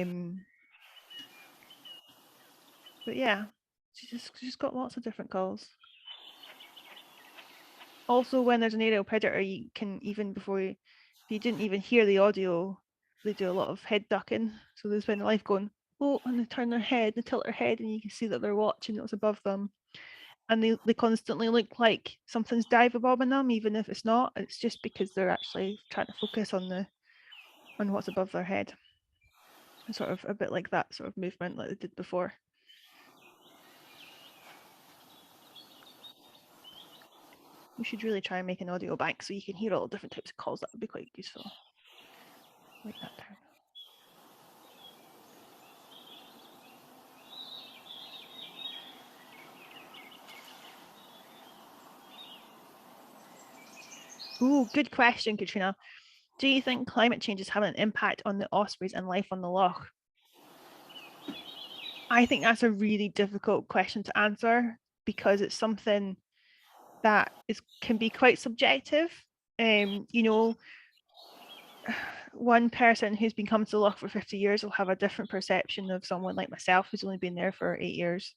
yeah, she's got lots of different calls. Also, when there's an aerial predator, you can, even before if you didn't even hear the audio, they do a lot of head ducking. So they spend their life going, oh, and they turn their head, they tilt their head, and you can see that they're watching what's above them. And they constantly look like something's dive bombing them, even if it's not. It's just because they're actually trying to focus on on what's above their head. And sort of a bit like that sort of movement like they did before. We should really try and make an audio bank so you can hear all the different types of calls. That would be quite useful. Write that down. Ooh, good question, Katrina. Do you think climate change is having an impact on the ospreys and life on the loch? I think that's a really difficult question to answer because it's something that can be quite subjective. You know, one person who's been coming to the loch for 50 years will have a different perception of someone like myself who's only been there for 8 years.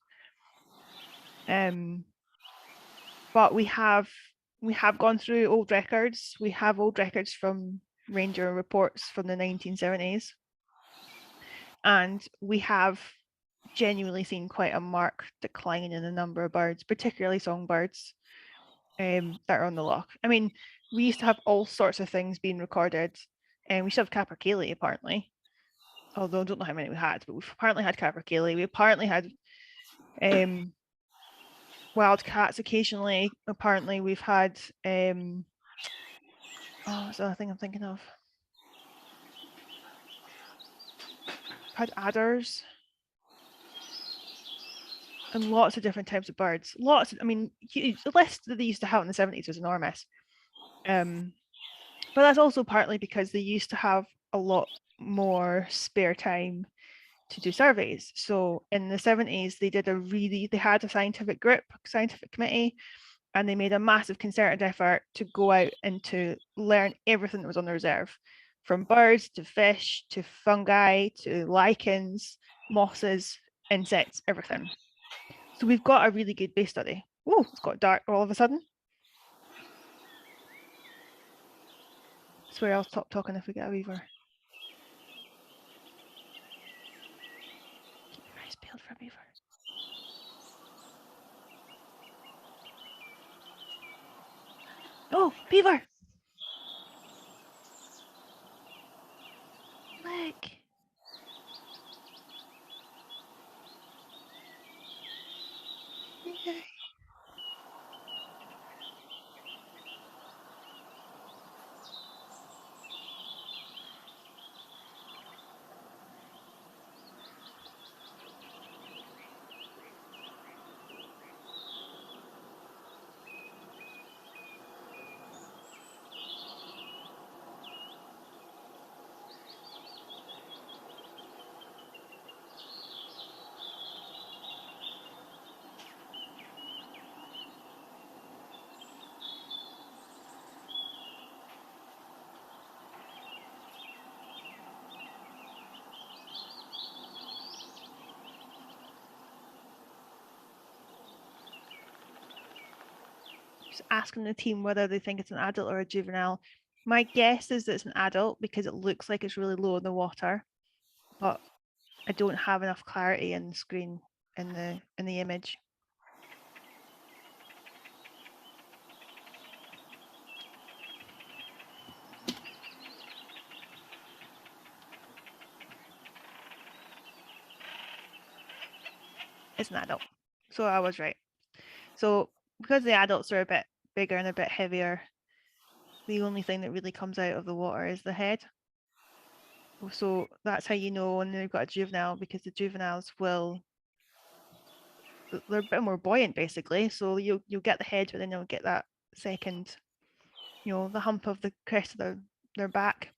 But we have gone through old records. We have old records from ranger reports from the 1970s. And we have genuinely seen quite a marked decline in the number of birds, particularly songbirds, that are on the loch. I mean, we used to have all sorts of things being recorded, and we should have capercaillie apparently. Although I don't know how many we had, but we've apparently had capercaillie. We apparently had wild cats occasionally. Apparently, we've had what's the other thing I'm thinking of? Had adders and lots of different types of birds. Lots. I mean, the list that they used to have in the 70s was enormous. But that's also partly because they used to have a lot more spare time to do surveys. So in the 70s, they had a scientific group, scientific committee, and they made a massive concerted effort to go out and to learn everything that was on the reserve, from birds to fish to fungi to lichens, mosses, insects, everything. So we've got a really good base study. Oh, it's got dark all of a sudden. I swear I'll stop talking if we get a beaver. Keep your eyes peeled for a beaver. Oh, beaver! Look. Yay. Just asking the team whether they think it's an adult or a juvenile. My guess is that it's an adult because it looks like it's really low in the water, but I don't have enough clarity in the screen in the image. It's an adult. So I was right. So because the adults are a bit bigger and a bit heavier, the only thing that really comes out of the water is the head. So that's how you know when they've got a juvenile, because the juveniles they're a bit more buoyant basically. So you'll get the head, but then you'll get that second, the hump of the crest of their back.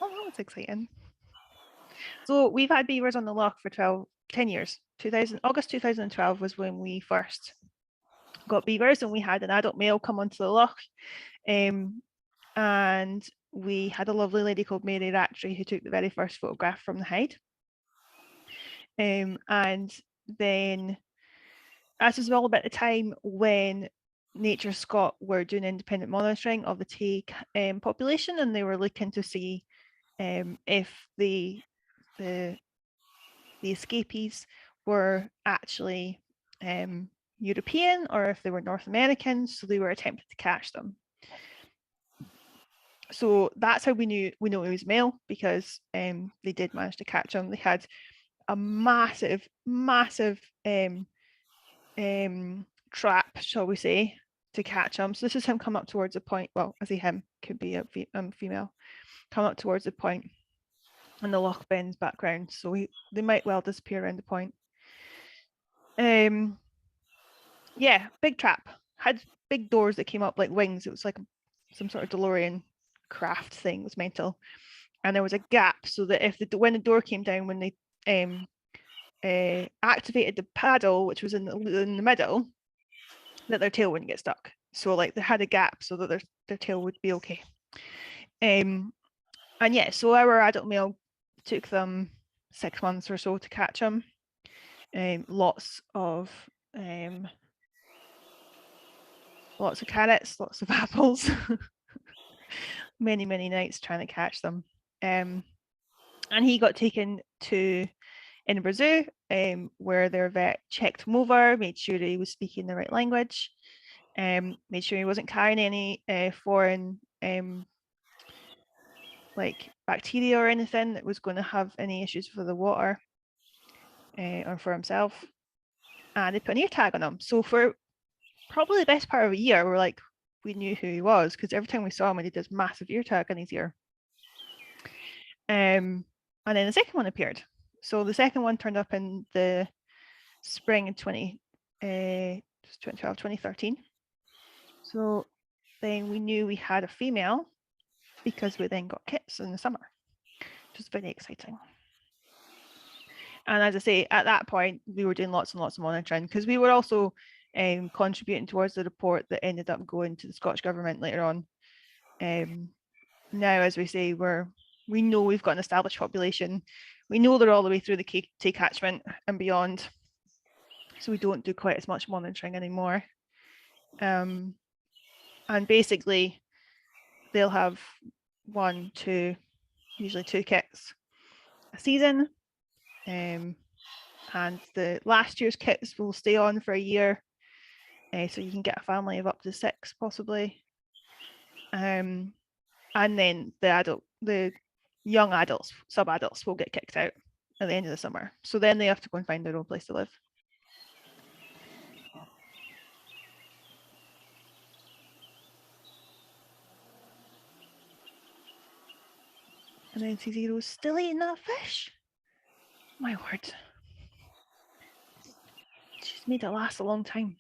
Oh, that was exciting. So we've had beavers on the loch for 10 years. August 2012 was when we first got beavers, and we had an adult male come onto the loch. And we had a lovely lady called Mary Rattray who took the very first photograph from the hide. And then this was all about the time when Nature Scott were doing independent monitoring of the tay population, and they were looking to see if the escapees were actually European or if they were North American. So they were attempting to catch them. So that's how we know he was male, because they did manage to catch him. They had a massive trap, shall we say, to catch him. So this is him coming up towards a point. Well, I say him, could be a female, come up towards the point, and the loch bends back round. So they might well disappear around the point. Yeah, big trap. Had big doors that came up like wings. It was like some sort of DeLorean craft thing. It was mental. And there was a gap so that if when the door came down, when they activated the paddle, which was in the middle, that their tail wouldn't get stuck. So like they had a gap so that their tail would be okay. And yeah, so our adult male took them 6 months or so to catch them. Lots of carrots, lots of apples, many nights trying to catch them. And he got taken to Edinburgh Zoo, where their vet checked him over, made sure he was speaking the right language, made sure he wasn't carrying any foreign like bacteria or anything that was going to have any issues for the water or for himself. And they put an ear tag on him. So for probably the best part of a year, we knew who he was, because every time we saw him, he did this massive ear tag on his ear. And then the second one appeared. So the second one turned up in the spring of 2012, 2013. So then we knew we had a female, because we then got kits in the summer, which was very exciting. And as I say, at that point, we were doing lots and lots of monitoring, because we were also contributing towards the report that ended up going to the Scottish Government later on. Now, as we say, we know we've got an established population. We know they're all the way through the Tay catchment and beyond. So we don't do quite as much monitoring anymore. And basically, they'll have 1, 2, usually 2 kits a season. And the last year's kits will stay on for a year. So you can get a family of up to 6 possibly. And then the young adults, sub-adults, will get kicked out at the end of the summer. So then they have to go and find their own place to live. And then C0's still eating that fish. My word. She's made it last a long time.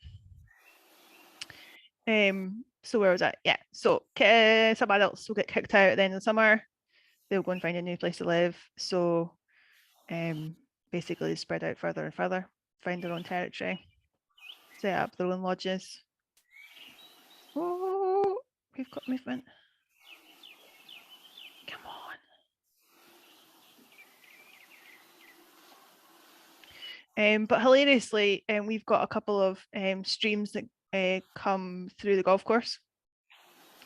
So where was that? Yeah. So some adults will get kicked out at the end of the summer. They'll go and find a new place to live. So basically spread out further and further, find their own territory, set up their own lodges. Oh, we've got movement. Come on. But hilariously, we've got a couple of streams that come through the golf course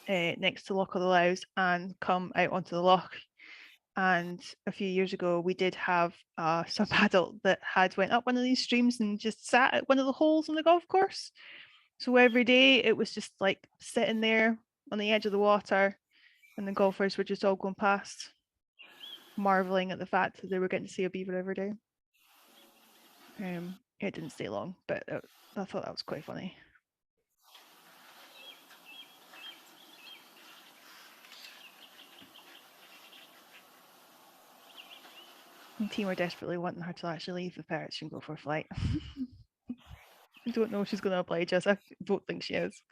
next to Loch of the Lows and come out onto the loch. And a few years ago, we did have a sub-adult that had went up one of these streams and just sat at one of the holes on the golf course. So every day it was just like sitting there on the edge of the water, and the golfers were just all going past, marveling at the fact that they were getting to see a beaver every day. It didn't stay long, but I thought that was quite funny. The team are desperately wanting her to actually leave the perch and go for a flight. I don't know if she's going to oblige us. I don't think she is.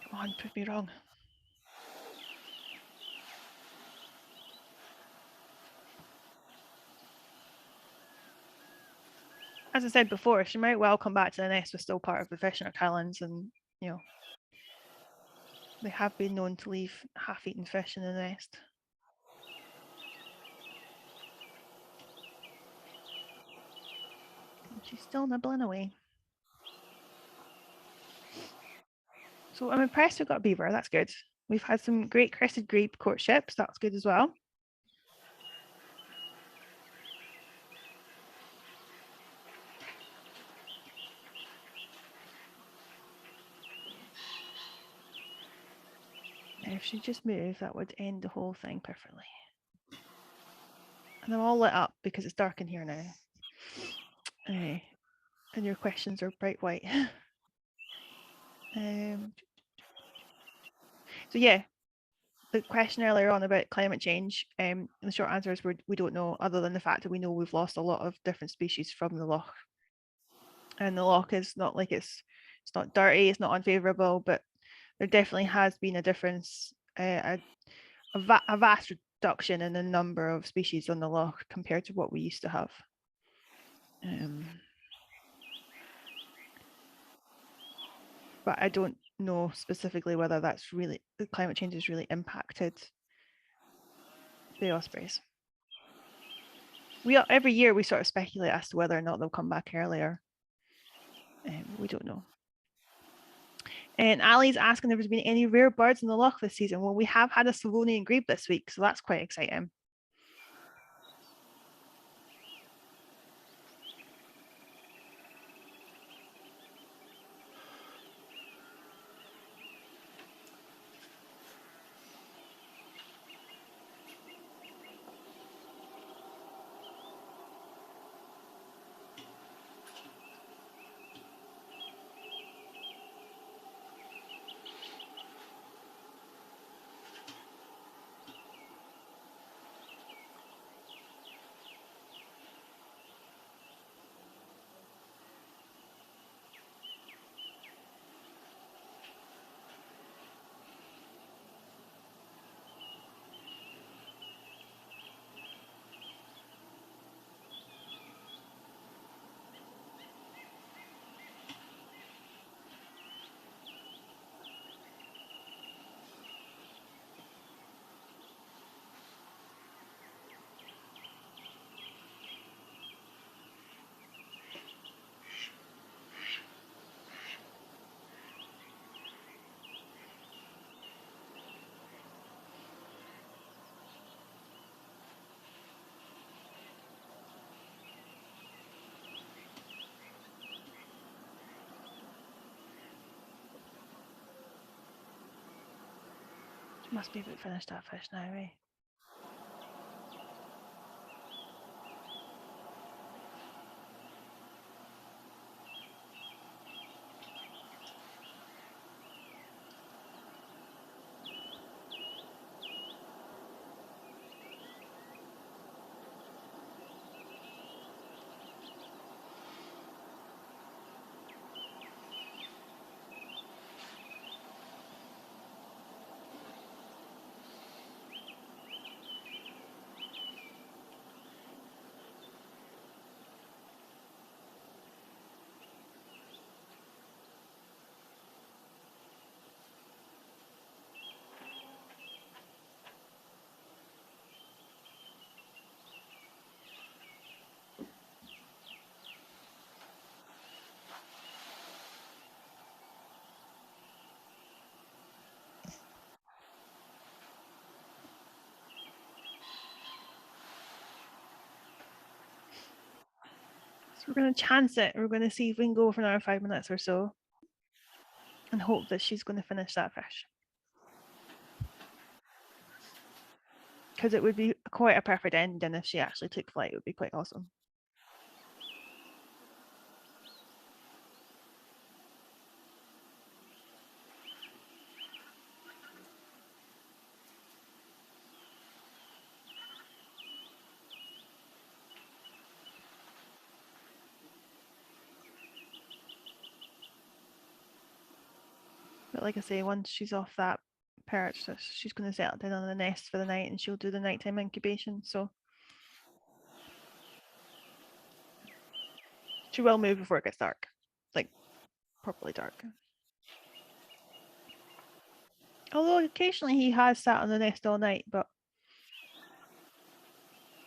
Come on, prove me wrong. As I said before, she might well come back to the nest with still part of the fish in her talons, and they have been known to leave half-eaten fish in the nest. And she's still nibbling away. So I'm impressed we've got a beaver. That's good. We've had some great-crested grebe courtships. That's good as well. if she just moved, that would end the whole thing perfectly. And I'm all lit up because it's dark in here now. And your questions are bright white. So yeah, the question earlier on about climate change, the short answer is we don't know, other than the fact that we know we've lost a lot of different species from the Loch. And the Loch is not like it's not dirty, it's not unfavourable, but there definitely has been a difference, a vast reduction in the number of species on the Loch compared to what we used to have. But I don't know specifically whether that's really, the climate change has really impacted the ospreys. Every year we sort of speculate as to whether or not they'll come back earlier. We don't know. And Ali's asking if there's been any rare birds in the Loch this season. Well, we have had a Slavonian grebe this week, so that's quite exciting. Must be about finished that fish now, eh? So we're going to chance it. We're going to see if we can go for another 5 minutes or so and hope that she's going to finish that fish. Because it would be quite a perfect ending if she actually took flight. It would be quite awesome. But like I say, once she's off that perch, she's going to settle down on the nest for the night and she'll do the nighttime incubation. So she will move before it gets dark, like properly dark. Although occasionally he has sat on the nest all night, but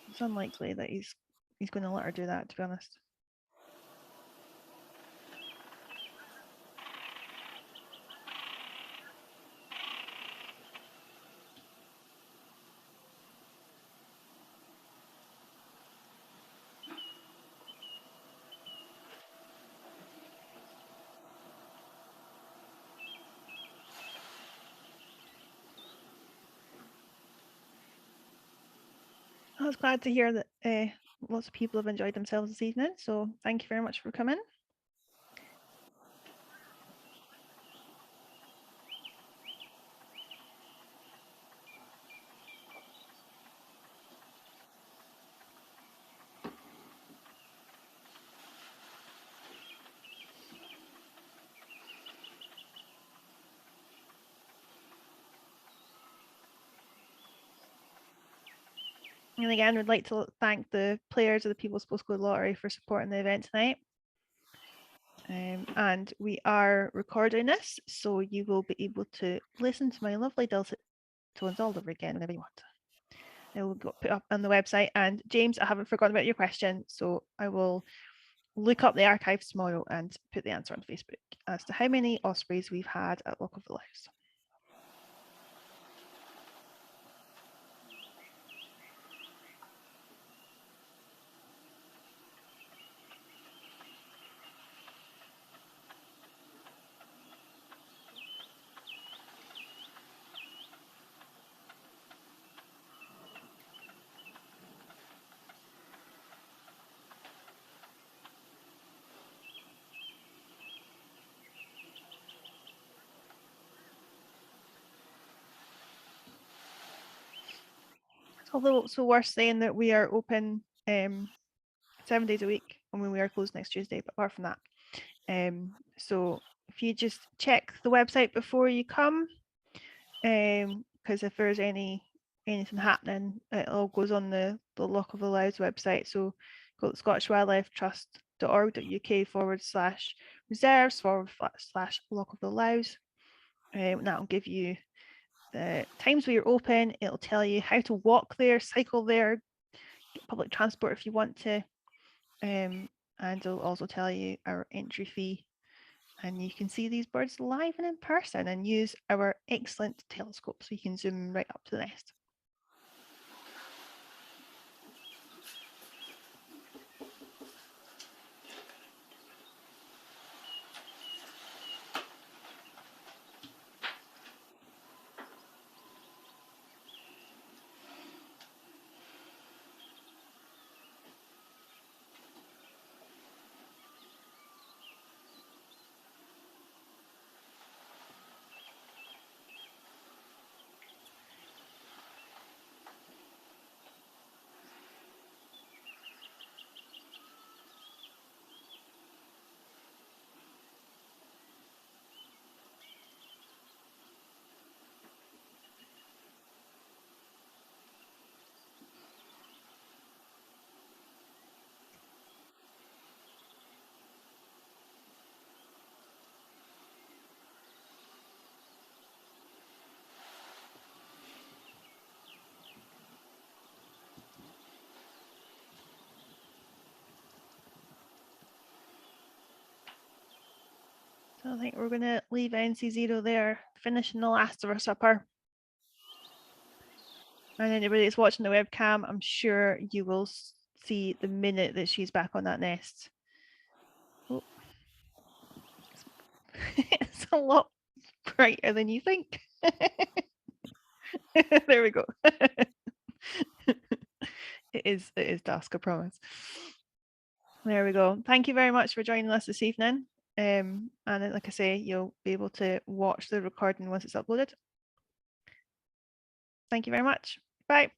it's unlikely that he's going to let her do that, to be honest. I was glad to hear that lots of people have enjoyed themselves this evening, so thank you very much for coming. And again, we'd like to thank the players of the People's Postcode Lottery for supporting the event tonight. And we are recording this, so you will be able to listen to my lovely dulcet tones all over again whenever you want. It will go put up on the website. And James, I haven't forgotten about your question, so I will look up the archives tomorrow and put the answer on Facebook as to how many Ospreys we've had at Loch of the Lows. Although it's so worth saying that we are open 7 days a week, and we are closed next Tuesday, but apart from that. So if you just check the website before you come, because if there's anything happening, it all goes on the Loch of the Lows website. So go to scottishwildlifetrust.org.uk/reserves/Loch of the Lows. That'll give you the times we are open. It'll tell you how to walk there, cycle there, get public transport if you want to, and it'll also tell you our entry fee. And you can see these birds live and in person and use our excellent telescope so you can zoom right up to the nest. So I think we're going to leave NC0 there, finishing the last of our supper. And anybody that's watching the webcam, I'm sure you will see the minute that she's back on that nest. Oh. It's a lot brighter than you think. There we go. It is dusk, I promise. There we go. Thank you very much for joining us this evening. And like I say, you'll be able to watch the recording once it's uploaded. Thank you very much. Bye.